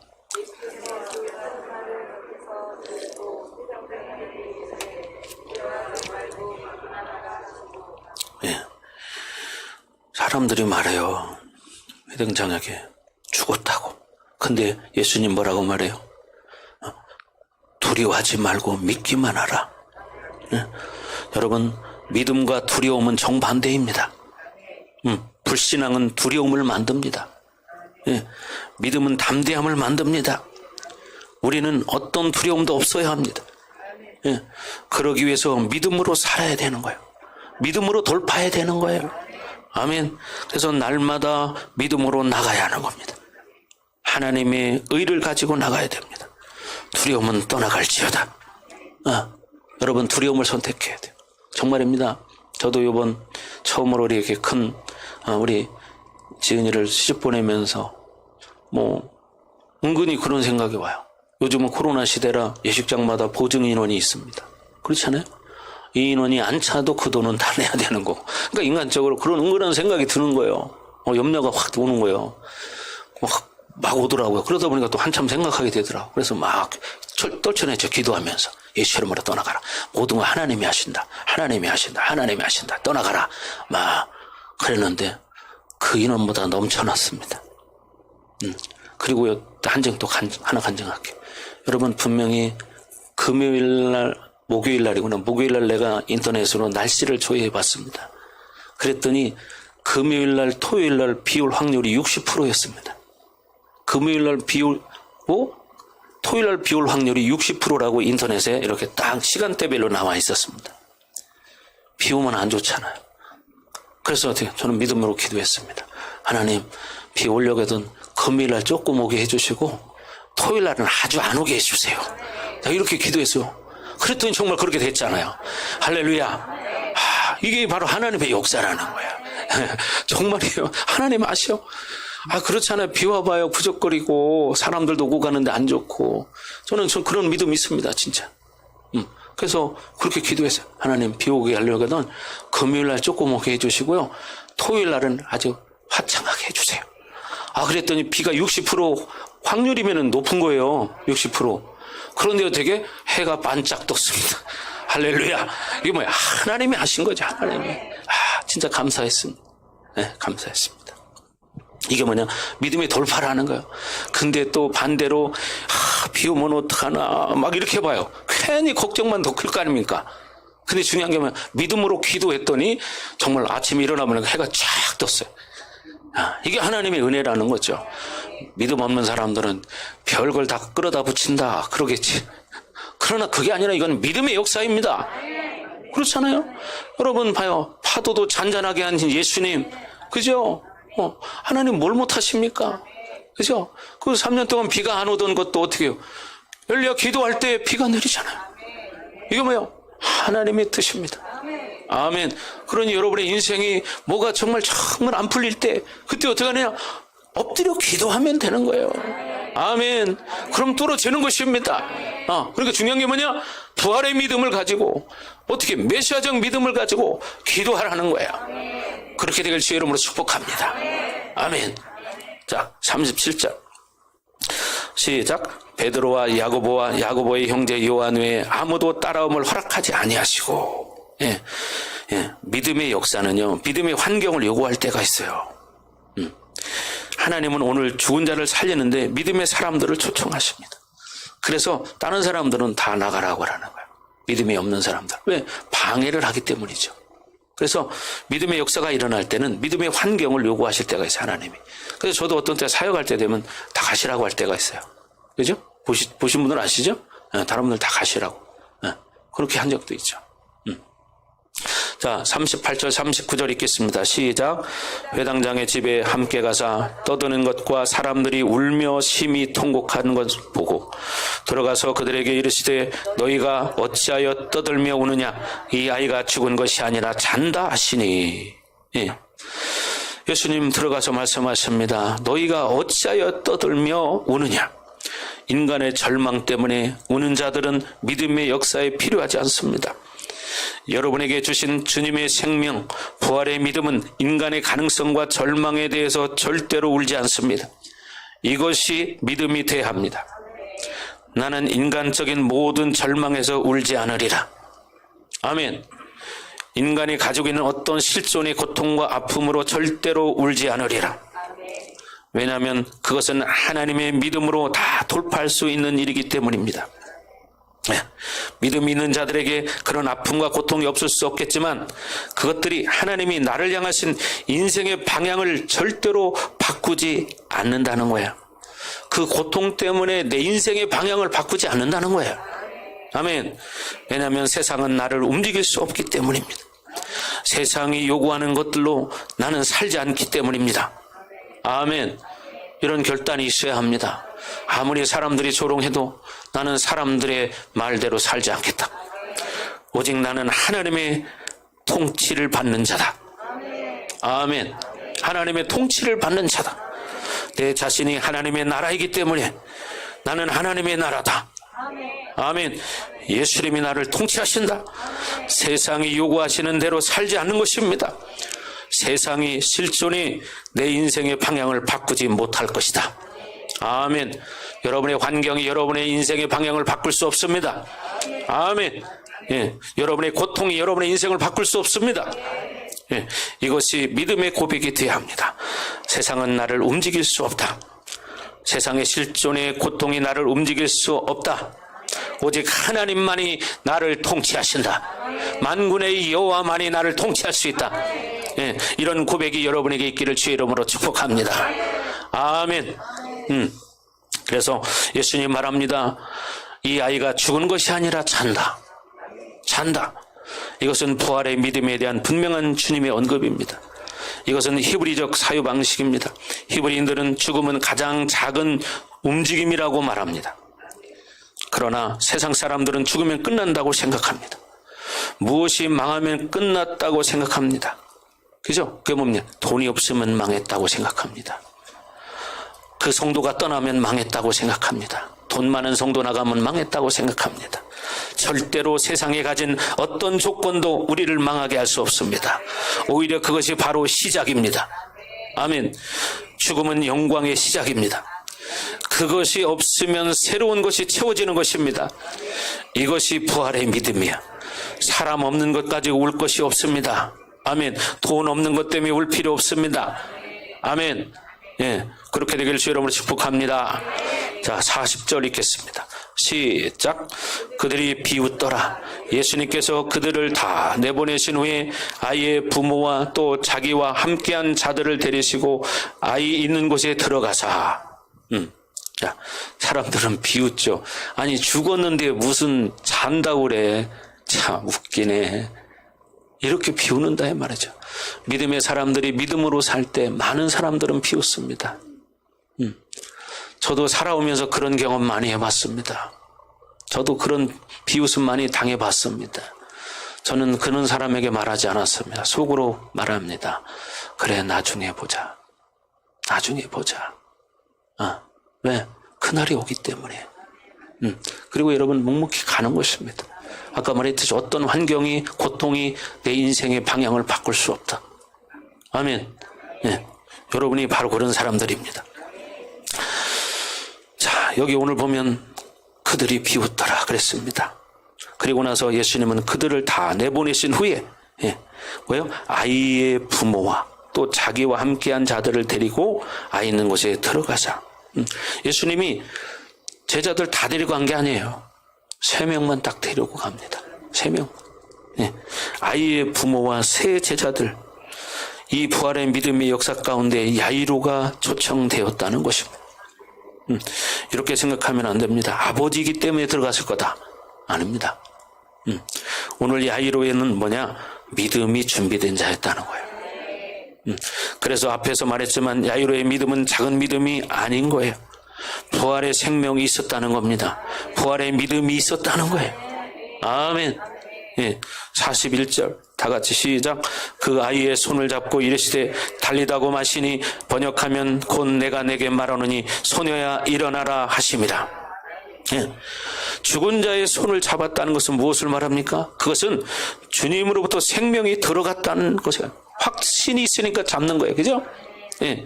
예. 사람들이 말해요. 회당장에게 죽었다고. 근데 예수님 뭐라고 말해요? 두려워하지 말고 믿기만 하라. 예. 여러분 믿음과 두려움은 정반대입니다. 불신앙은 두려움을 만듭니다. 예. 믿음은 담대함을 만듭니다. 우리는 어떤 두려움도 없어야 합니다. 예. 그러기 위해서 믿음으로 살아야 되는 거예요. 믿음으로 돌파해야 되는 거예요. 아멘. 그래서 날마다 믿음으로 나가야 하는 겁니다. 하나님의 의를 가지고 나가야 됩니다. 두려움은 떠나갈지어다. 여러분 두려움을 선택해야 돼요. 정말입니다. 저도 이번 처음으로 이렇게 큰 우리 지은이를 시집 보내면서 은근히 그런 생각이 와요. 요즘은 코로나 시대라 예식장마다 보증 인원이 있습니다. 그렇잖아요? 이 인원이 안 차도 그 돈은 다 내야 되는 거고. 그러니까 인간적으로 그런 은근한 생각이 드는 거예요. 염려가 확 오는 거예요. 막 오더라고요. 그러다 보니까 또 한참 생각하게 되더라고요. 그래서 막 떨쳐내죠. 기도하면서. 예수 이름으로 떠나가라. 모든 거 하나님이 하신다. 하나님이 하신다. 하나님이 하신다. 떠나가라. 막 그랬는데 그 인원보다 넘쳐났습니다. 그리고 한 점 또 하나 간증할게요. 여러분 분명히 금요일날 목요일날이구나. 목요일날 내가 인터넷으로 날씨를 조회해 봤습니다. 그랬더니 금요일날 토요일날 비 올 확률이 60%였습니다. 금요일날 비 오고 토요일날 비 올 확률이 60%라고 인터넷에 이렇게 딱 시간대별로 나와 있었습니다. 비 오면 안 좋잖아요. 그래서 저는 믿음으로 기도했습니다. 하나님 비 오려고 하던 금요일날 조금 오게 해주시고 토요일날은 아주 안 오게 해주세요. 이렇게 기도했어요. 그랬더니 정말 그렇게 됐잖아요. 할렐루야. 이게 바로 하나님의 역사라는 거예요. 정말이에요. 하나님 아셔. 그렇잖아요. 비 와봐요. 부적거리고 사람들도 오고 가는데 안 좋고. 저는 그런 믿음이 있습니다. 진짜. 그래서 그렇게 기도했어요. 하나님 비 오게 하려고 하던 금요일날 조금 오게 해주시고요. 토요일날은 아주 화창하게 해주세요. 그랬더니 비가 60% 확률이면 높은 거예요. 60%. 그런데 어떻게 해가 반짝 떴습니다. 할렐루야. 이게 뭐야? 하나님이 하신 거죠. 하나님이. 진짜 감사했습니다. 네, 감사했습니다. 이게 뭐냐? 믿음의 돌파라는 거예요. 근데 또 반대로 비 오면 어떡하나 막 이렇게 봐요. 괜히 걱정만 더 클 거 아닙니까? 근데 중요한 게 뭐냐? 믿음으로 기도했더니 정말 아침에 일어나면 해가 쫙 떴어요. 이게 하나님의 은혜라는 거죠. 믿음 없는 사람들은 별걸 다 끌어다 붙인다 그러겠지. 그러나 그게 아니라 이건 믿음의 역사입니다. 그렇잖아요. 여러분 봐요. 파도도 잔잔하게 하신 예수님, 그죠? 하나님 뭘 못하십니까? 그죠? 그 3년 동안 비가 안 오던 것도 어떻게 해요? 엘리야 기도할 때 비가 내리잖아요. 이게 뭐예요? 하나님의 뜻입니다. 아멘. 그러니 여러분의 인생이 뭐가 정말 안 풀릴 때 그때 어떻게 하냐? 엎드려 기도하면 되는 거예요. 아멘. 그럼 뚫어지는 것입니다. 그러니까 중요한 게 뭐냐? 부활의 믿음을 가지고 어떻게 메시아적 믿음을 가지고 기도하라는 거야. 그렇게 되길 주의 이름으로 축복합니다. 아멘. 자, 37절 시작. 베드로와 야고보의 형제 요한 외에 아무도 따라옴을 허락하지 아니하시고. 믿음의 역사는요, 믿음의 환경을 요구할 때가 있어요. 하나님은 오늘 죽은 자를 살리는데 믿음의 사람들을 초청하십니다. 그래서 다른 사람들은 다 나가라고 하는 거예요. 믿음이 없는 사람들. 왜? 방해를 하기 때문이죠. 그래서 믿음의 역사가 일어날 때는 믿음의 환경을 요구하실 때가 있어요, 하나님이. 그래서 저도 어떤 때 사역할 때 되면 다 가시라고 할 때가 있어요. 그죠? 보신 분들 아시죠? 다른 분들 다 가시라고. 그렇게 한 적도 있죠. 자, 38절 39절 읽겠습니다. 시작. 회당장의 집에 함께 가사 떠드는 것과 사람들이 울며 심히 통곡하는 것 보고 들어가서 그들에게 이르시되 너희가 어찌하여 떠들며 우느냐? 이 아이가 죽은 것이 아니라 잔다 하시니. 예수님 들어가서 말씀하십니다. 너희가 어찌하여 떠들며 우느냐? 인간의 절망 때문에 우는 자들은 믿음의 역사에 필요하지 않습니다. 여러분에게 주신 주님의 생명, 부활의 믿음은 인간의 가능성과 절망에 대해서 절대로 울지 않습니다. 이것이 믿음이 돼야 합니다. 나는 인간적인 모든 절망에서 울지 않으리라. 아멘. 인간이 가지고 있는 어떤 실존의 고통과 아픔으로 절대로 울지 않으리라. 왜냐하면 그것은 하나님의 믿음으로 다 돌파할 수 있는 일이기 때문입니다. 믿음 있는 자들에게 그런 아픔과 고통이 없을 수 없겠지만 그것들이 하나님이 나를 향하신 인생의 방향을 절대로 바꾸지 않는다는 거예요. 그 고통 때문에 내 인생의 방향을 바꾸지 않는다는 거예요. 아멘. 왜냐하면 세상은 나를 움직일 수 없기 때문입니다. 세상이 요구하는 것들로 나는 살지 않기 때문입니다. 아멘. 이런 결단이 있어야 합니다. 아무리 사람들이 조롱해도 나는 사람들의 말대로 살지 않겠다. 오직 나는 하나님의 통치를 받는 자다. 아멘. 하나님의 통치를 받는 자다. 내 자신이 하나님의 나라이기 때문에 나는 하나님의 나라다. 아멘. 예수님이 나를 통치하신다. 세상이 요구하시는 대로 살지 않는 것입니다. 세상이 실존이 내 인생의 방향을 바꾸지 못할 것이다. 아멘. 여러분의 환경이 여러분의 인생의 방향을 바꿀 수 없습니다. 아멘. 여러분의 고통이 여러분의 인생을 바꿀 수 없습니다. 이것이 믿음의 고백이 되어야 합니다. 세상은 나를 움직일 수 없다. 세상의 실존의 고통이 나를 움직일 수 없다. 오직 하나님만이 나를 통치하신다. 만군의 여호와만이 나를 통치할 수 있다. 이런 고백이 여러분에게 있기를 주의 이름으로 축복합니다. 아멘. 그래서 예수님 말합니다. 이 아이가 죽은 것이 아니라 잔다. 잔다. 이것은 부활의 믿음에 대한 분명한 주님의 언급입니다. 이것은 히브리적 사유 방식입니다. 히브리인들은 죽음은 가장 작은 움직임이라고 말합니다. 그러나 세상 사람들은 죽으면 끝난다고 생각합니다. 무엇이 망하면 끝났다고 생각합니다. 그죠? 그게 뭡니까? 돈이 없으면 망했다고 생각합니다. 그 성도가 떠나면 망했다고 생각합니다. 돈 많은 성도 나가면 망했다고 생각합니다. 절대로 세상에 가진 어떤 조건도 우리를 망하게 할 수 없습니다. 오히려 그것이 바로 시작입니다. 아멘. 죽음은 영광의 시작입니다. 그것이 없으면 새로운 것이 채워지는 것입니다. 이것이 부활의 믿음이야. 사람 없는 것 가지고 울 것이 없습니다. 아멘. 돈 없는 것 때문에 울 필요 없습니다. 아멘. 예, 그렇게 되기를 주 여러분으로 축복합니다. 자, 40절 읽겠습니다. 시작. 그들이 비웃더라. 예수님께서 그들을 다 내보내신 후에 아이의 부모와 또 자기와 함께한 자들을 데리시고 아이 있는 곳에 들어가사. 자, 사람들은 비웃죠. 아니, 죽었는데 무슨 잔다고 그래. 참 웃기네. 이렇게 비웃는다 이 말이죠. 믿음의 사람들이 믿음으로 살 때 많은 사람들은 비웃습니다. 저도 살아오면서 그런 경험 많이 해봤습니다. 저도 그런 비웃음 많이 당해봤습니다. 저는 그런 사람에게 말하지 않았습니다. 속으로 말합니다. 그래, 나중에 보자. 나중에 보자. 왜? 그날이 오기 때문에. 그리고 여러분 묵묵히 가는 것입니다. 아까 말했듯이 어떤 환경이, 고통이 내 인생의 방향을 바꿀 수 없다. 아멘. 예, 여러분이 바로 그런 사람들입니다. 자, 여기 오늘 보면 그들이 비웃더라 그랬습니다. 그리고 나서 예수님은 그들을 다 내보내신 후에 뭐요? 아이의 부모와 또 자기와 함께한 자들을 데리고 아이 있는 곳에 들어가자. 예수님이 제자들 다 데리고 간 게 아니에요. 3명만 딱 데리고 갑니다. 3명. 아이의 부모와 세 제자들. 이 부활의 믿음의 역사 가운데 야이로가 초청되었다는 것입니다. 이렇게 생각하면 안 됩니다. 아버지이기 때문에 들어갔을 거다. 아닙니다. 오늘 야이로에는 뭐냐? 믿음이 준비된 자였다는 거예요. 그래서 앞에서 말했지만 야이로의 믿음은 작은 믿음이 아닌 거예요. 부활의 생명이 있었다는 겁니다. 부활의 믿음이 있었다는 거예요. 아멘. 예, 41절 다 같이 시작. 그 아이의 손을 잡고 이르시되 달리다고 마시니 번역하면 곧 내가 내게 말하노니 소녀야 일어나라 하심이라. 예, 죽은 자의 손을 잡았다는 것은 무엇을 말합니까? 그것은 주님으로부터 생명이 들어갔다는 것이에요. 확신이 있으니까 잡는 거예요. 그죠? 예.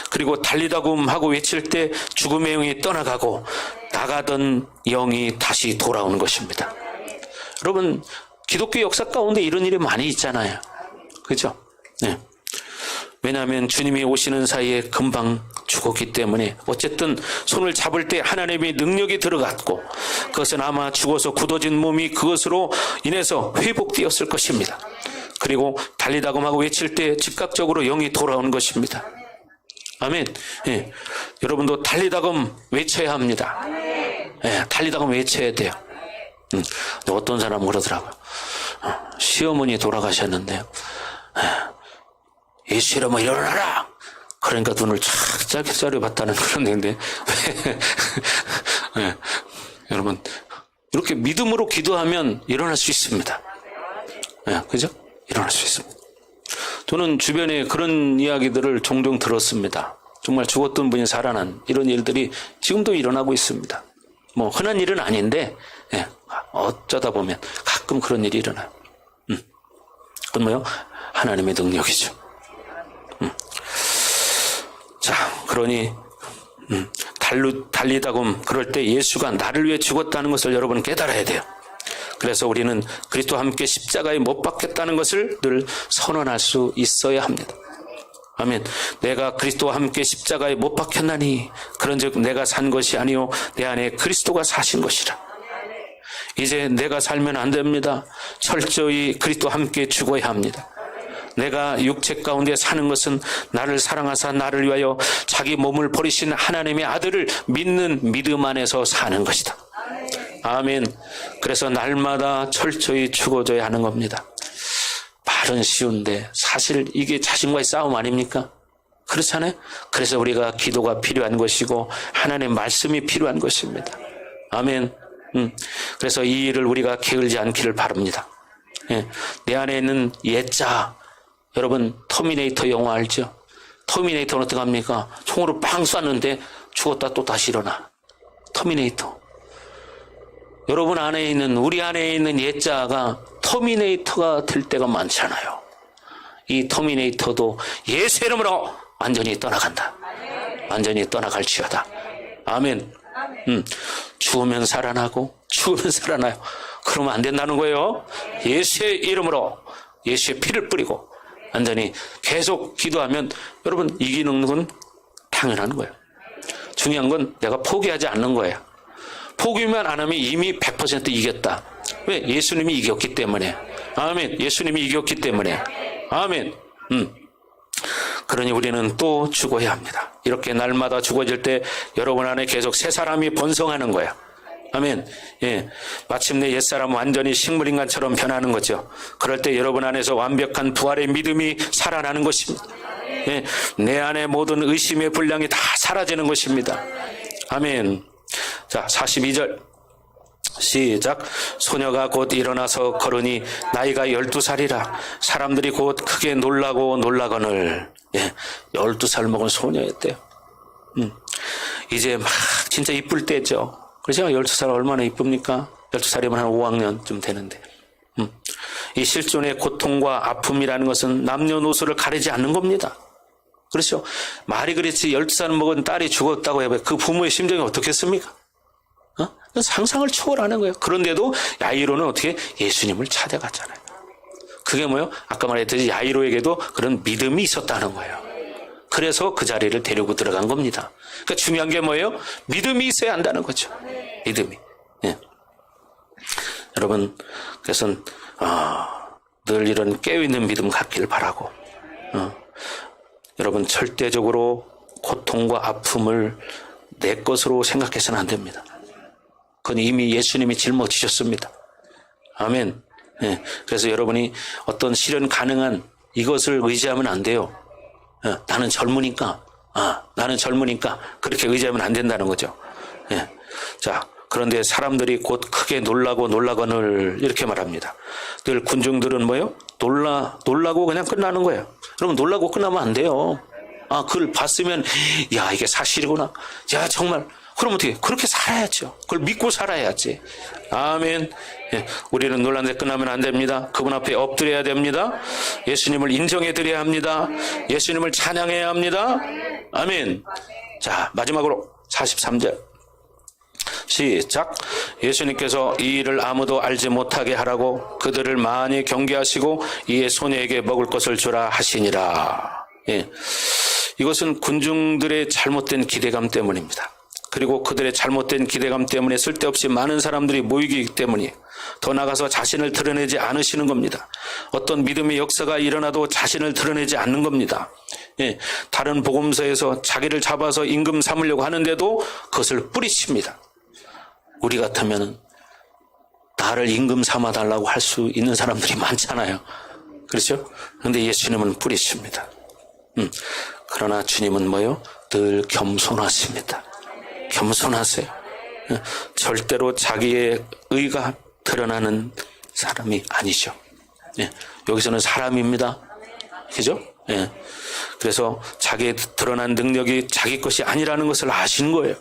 그리고 달리다고 하고 외칠 때 죽음의 영이 떠나가고 나가던 영이 다시 돌아오는 것입니다. 여러분, 기독교 역사 가운데 이런 일이 많이 있잖아요. 그죠? 예. 왜냐하면 주님이 오시는 사이에 금방 죽었기 때문에 어쨌든 손을 잡을 때 하나님의 능력이 들어갔고 그것은 아마 죽어서 굳어진 몸이 그것으로 인해서 회복되었을 것입니다. 그리고 달리다고 하고 외칠 때 즉각적으로 영이 돌아오는 것입니다. 아멘. 예. 여러분도 달리다금 외쳐야 합니다. 예, 달리다금 외쳐야 돼요. 어떤 사람은 그러더라고요. 시어머니 돌아가셨는데요. 예수라 뭐 일어나라. 그러니까 눈을 쫙 짧게 짜려봤다는 그런 얘기인데 예, 여러분 이렇게 믿음으로 기도하면 일어날 수 있습니다. 예, 그죠? 일어날 수 있습니다. 저는 주변에 그런 이야기들을 종종 들었습니다. 정말 죽었던 분이 살아난 이런 일들이 지금도 일어나고 있습니다. 뭐 흔한 일은 아닌데 예, 어쩌다 보면 가끔 그런 일이 일어나요. 그건 뭐요? 하나님의 능력이죠. 자, 그러니 달리다고 그럴 때 예수가 나를 위해 죽었다는 것을 여러분 깨달아야 돼요. 그래서 우리는 그리스도와 함께 십자가에 못 박혔다는 것을 늘 선언할 수 있어야 합니다. 아멘. 내가 그리스도와 함께 십자가에 못 박혔나니 그런즉 내가 산 것이 아니요 내 안에 그리스도가 사신 것이라. 이제 내가 살면 안 됩니다. 철저히 그리스도와 함께 죽어야 합니다. 내가 육체 가운데 사는 것은 나를 사랑하사 나를 위하여 자기 몸을 버리신 하나님의 아들을 믿는 믿음 안에서 사는 것이다. 아멘. 그래서 날마다 철저히 죽어져야 하는 겁니다. 말은 쉬운데 사실 이게 자신과의 싸움 아닙니까? 그렇잖아요? 그래서 우리가 기도가 필요한 것이고 하나님의 말씀이 필요한 것입니다. 아멘. 그래서 이 일을 우리가 게을지 않기를 바랍니다. 예. 내 안에 있는 옛자, 여러분 터미네이터 영화 알죠? 터미네이터는 어떻게 합니까? 총으로 빵 쐈는데 죽었다 또 다시 일어나. 터미네이터. 여러분 안에 있는, 우리 안에 있는 옛자가 터미네이터가 될 때가 많잖아요. 이 터미네이터도 예수 이름으로 완전히 떠나간다. 완전히 떠나갈지어다. 아멘. 죽으면 살아나고 죽으면 살아나요. 그러면 안 된다는 거예요. 예수의 이름으로 예수의 피를 뿌리고 완전히 계속 기도하면 여러분 이기는 건 당연한 거예요. 중요한 건 내가 포기하지 않는 거예요. 포기만 안 하면 이미 100% 이겼다. 왜? 예수님이 이겼기 때문에. 아멘. 예수님이 이겼기 때문에. 아멘. 그러니 우리는 또 죽어야 합니다. 이렇게 날마다 죽어질 때 여러분 안에 계속 새 사람이 번성하는 거예요. 아멘. 예. 마침내 옛사람은 완전히 식물인간처럼 변하는 거죠. 그럴 때 여러분 안에서 완벽한 부활의 믿음이 살아나는 것입니다. 예. 내 안에 모든 의심의 분량이 다 사라지는 것입니다. 아멘. 자, 42절. 시작. 소녀가 곧 일어나서 걸으니 나이가 12살이라 사람들이 곧 크게 놀라고 놀라거늘. 예. 12살 먹은 소녀였대요. 이제 막 진짜 이쁠 때죠. 그렇죠? 12살 얼마나 이쁩니까? 12살이면 한 5학년쯤 되는데. 이 실존의 고통과 아픔이라는 것은 남녀노소를 가리지 않는 겁니다. 그렇죠? 말이 그렇지 12살 먹은 딸이 죽었다고 해봐요. 그 부모의 심정이 어떻겠습니까? 상상을 초월하는 거예요. 그런데도 야이로는 어떻게 예수님을 찾아갔잖아요. 그게 뭐예요? 아까 말했듯이 야이로에게도 그런 믿음이 있었다는 거예요. 그래서 그 자리를 데리고 들어간 겁니다. 그러니까 중요한 게 뭐예요? 믿음이 있어야 한다는 거죠. 믿음이. 예. 여러분, 그래서 늘 이런 깨어있는 믿음 갖기를 바라고 여러분 절대적으로 고통과 아픔을 내 것으로 생각해서는 안 됩니다. 그건 이미 예수님이 짊어지셨습니다. 아멘. 예. 그래서 여러분이 어떤 실현 가능한 이것을 의지하면 안 돼요. 나는 젊으니까, 나는 젊으니까 그렇게 의지하면 안 된다는 거죠. 예. 자, 그런데 사람들이 곧 크게 놀라거늘 이렇게 말합니다. 늘 군중들은 뭐예요? 놀라고 그냥 끝나는 거예요. 여러분 놀라고 끝나면 안 돼요. 그걸 봤으면 야 이게 사실이구나. 야 정말 그럼 어떻게 그렇게 살아야죠. 그걸 믿고 살아야지. 아멘. 예, 우리는 놀란데 끝나면 안 됩니다. 그분 앞에 엎드려야 됩니다. 예수님을 인정해 드려야 합니다. 예수님을 찬양해야 합니다. 아멘. 자 마지막으로 43절 시작. 예수님께서 이 일을 아무도 알지 못하게 하라고 그들을 많이 경계하시고 이에 소녀에게 먹을 것을 주라 하시니라. 예. 이것은 군중들의 잘못된 기대감 때문입니다. 그리고 그들의 잘못된 기대감 때문에 쓸데없이 많은 사람들이 모이기 때문이에요. 더 나가서 자신을 드러내지 않으시는 겁니다. 어떤 믿음의 역사가 일어나도 자신을 드러내지 않는 겁니다. 예, 다른 복음서에서 자기를 잡아서 임금 삼으려고 하는데도 그것을 뿌리칩니다. 우리 같으면 나를 임금 삼아달라고 할 수 있는 사람들이 많잖아요. 그렇죠? 그런데 예수님은 뿌리칩니다. 그러나 주님은 뭐요? 늘 겸손하십니다. 겸손하세요. 절대로 자기의 의가 드러나는 사람이 아니죠. 예. 여기서는 사람입니다. 그죠? 예. 그래서 자기의 드러난 능력이 자기 것이 아니라는 것을 아신 거예요.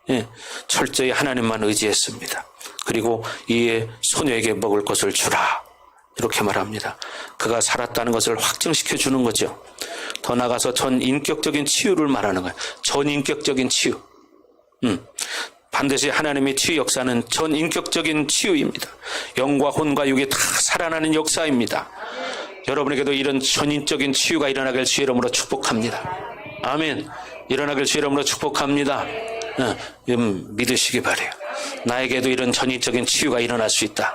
예. 철저히 하나님만 의지했습니다. 그리고 이에 소녀에게 먹을 것을 주라. 이렇게 말합니다. 그가 살았다는 것을 확증시켜 주는 거죠. 더 나아가서 전인격적인 치유를 말하는 거예요. 전인격적인 치유. 반드시 하나님의 치유 역사는 전인격적인 치유입니다. 영과 혼과 육이 다 살아나는 역사입니다. 여러분에게도 이런 전인적인 치유가 일어나길 주의 이름으로 축복합니다. 아멘. 일어나길 주의 이름으로 축복합니다. 믿으시기 바라요. 나에게도 이런 전인적인 치유가 일어날 수 있다.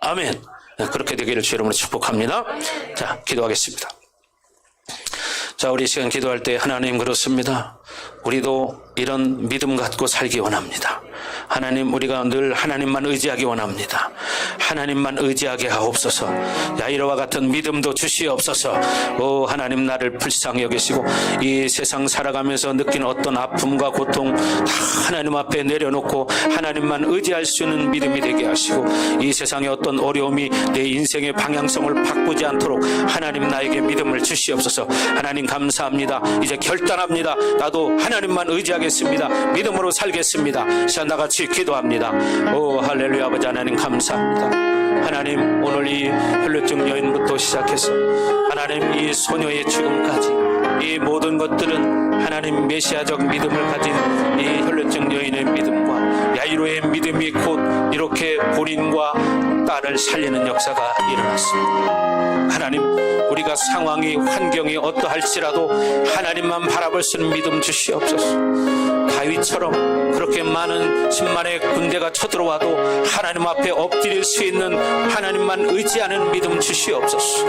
아멘. 그렇게 되기를 주의 이름으로 축복합니다. 자, 기도하겠습니다. 자, 우리 시간 기도할 때 하나님 그렇습니다. 우리도 이런 믿음 갖고 살기 원합니다. 하나님, 우리가 늘 하나님만 의지하기 원합니다. 하나님만 의지하게 하옵소서. 야이로와 같은 믿음도 주시옵소서. 오 하나님, 나를 불쌍히 여기시고 이 세상 살아가면서 느끼는 어떤 아픔과 고통 다 하나님 앞에 내려놓고 하나님만 의지할 수 있는 믿음이 되게 하시고 이 세상의 어떤 어려움이 내 인생의 방향성을 바꾸지 않도록 하나님 나에게 믿음을 주시옵소서. 하나님 감사합니다. 이제 결단합니다. 나도 하나님만 의지하겠습니다. 믿음으로 살겠습니다. 시간 나같이 기도합니다. 오 할렐루야. 아버지 하나님 감사합니다. 하나님, 오늘 이 혈루증 여인부터 시작해서 하나님 이 소녀의 죽음까지 이 모든 것들은 하나님 메시아적 믿음을 가진 이 혈루증 여인의 믿음과 야이로의 믿음이 곧 이렇게 본인과 딸을 살리는 역사가 일어났습니다. 하나님, 우리가 상황이 환경이 어떠할지라도 하나님만 바라볼 수 있는 믿음 주시옵소서. 다윗처럼 그렇게 많은 10만의 군대가 쳐들어와도 하나님 앞에 엎드릴 수 있는 하나님만 의지하는 믿음 주시옵소서.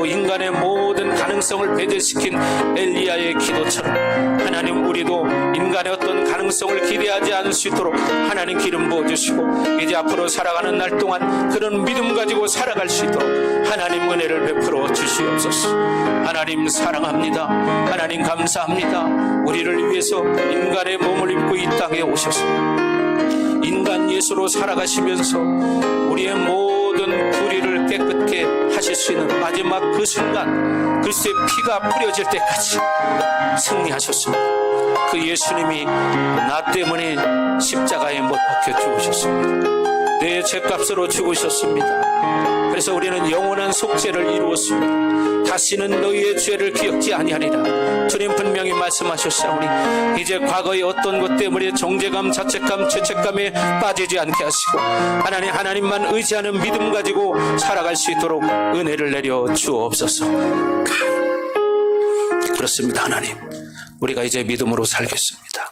인간의 모든 가능성을 배제시킨 엘리야의 기도처럼 하나님, 우리도 인간의 어떤 가능성을 기대하지 않을 수 있도록 하나님 기름 부어주시고 이제 앞으로 살아가는 날 동안 그런 믿음 가지고 살아갈 수 있도록 하나님 은혜를 베풀어 주시옵소서. 하나님 사랑합니다. 하나님 감사합니다. 우리를 위해서 인간의 몸을 입고 이 땅에 오셔서 인간 예수로 살아가시면서 우리의 모든 불의를 깨끗게 하실 수 있는 마지막 그 순간, 글쎄 피가 뿌려질 때까지 승리하셨습니다. 그 예수님이 나 때문에 십자가에 못 박혀 죽으셨습니다. 내 죄값으로 죽으셨습니다. 그래서 우리는 영원한 속죄를 이루었습니다. 다시는 너희의 죄를 기억지 아니하리라. 주님 분명히 말씀하셨사오니 이제 과거의 어떤 것 때문에 정죄감, 자책감, 죄책감에 빠지지 않게 하시고 하나님만 의지하는 믿음 가지고 살아갈 수 있도록 은혜를 내려 주옵소서. 그렇습니다. 하나님, 우리가 이제 믿음으로 살겠습니다.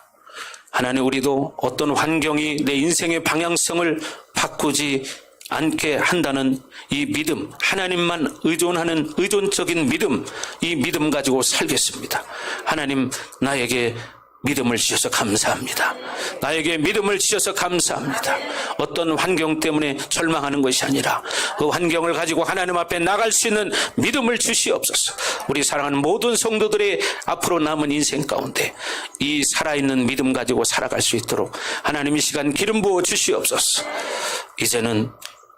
하나님, 우리도 어떤 환경이 내 인생의 방향성을 바꾸지 않게 한다는 이 믿음, 하나님만 의존하는 의존적인 믿음, 이 믿음 가지고 살겠습니다. 하나님, 나에게 믿음을 주셔서 감사합니다. 나에게 믿음을 주셔서 감사합니다. 어떤 환경 때문에 절망하는 것이 아니라 그 환경을 가지고 하나님 앞에 나갈 수 있는 믿음을 주시옵소서. 우리 사랑하는 모든 성도들의 앞으로 남은 인생 가운데 이 살아있는 믿음 가지고 살아갈 수 있도록 하나님 이 시간 기름 부어 주시옵소서. 이제는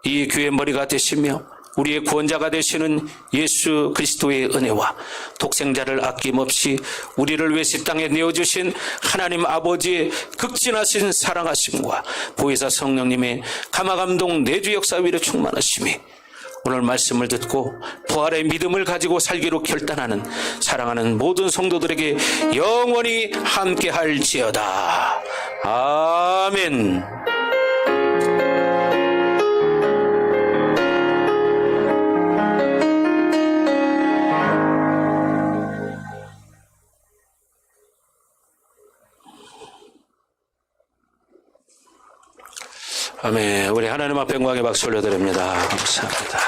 이 교회 머리가 되시며 우리의 구원자가 되시는 예수 그리스도의 은혜와 독생자를 아낌없이 우리를 위해 이 땅에 내어주신 하나님 아버지의 극진하신 사랑하심과 보혜사 성령님의 감화감동 내주 역사 위로 충만하심이 오늘 말씀을 듣고 부활의 믿음을 가지고 살기로 결단하는 사랑하는 모든 성도들에게 영원히 함께할지어다. 아멘. 아멘. 우리 하나님 앞에 영광의 박수 올려드립니다. 감사합니다.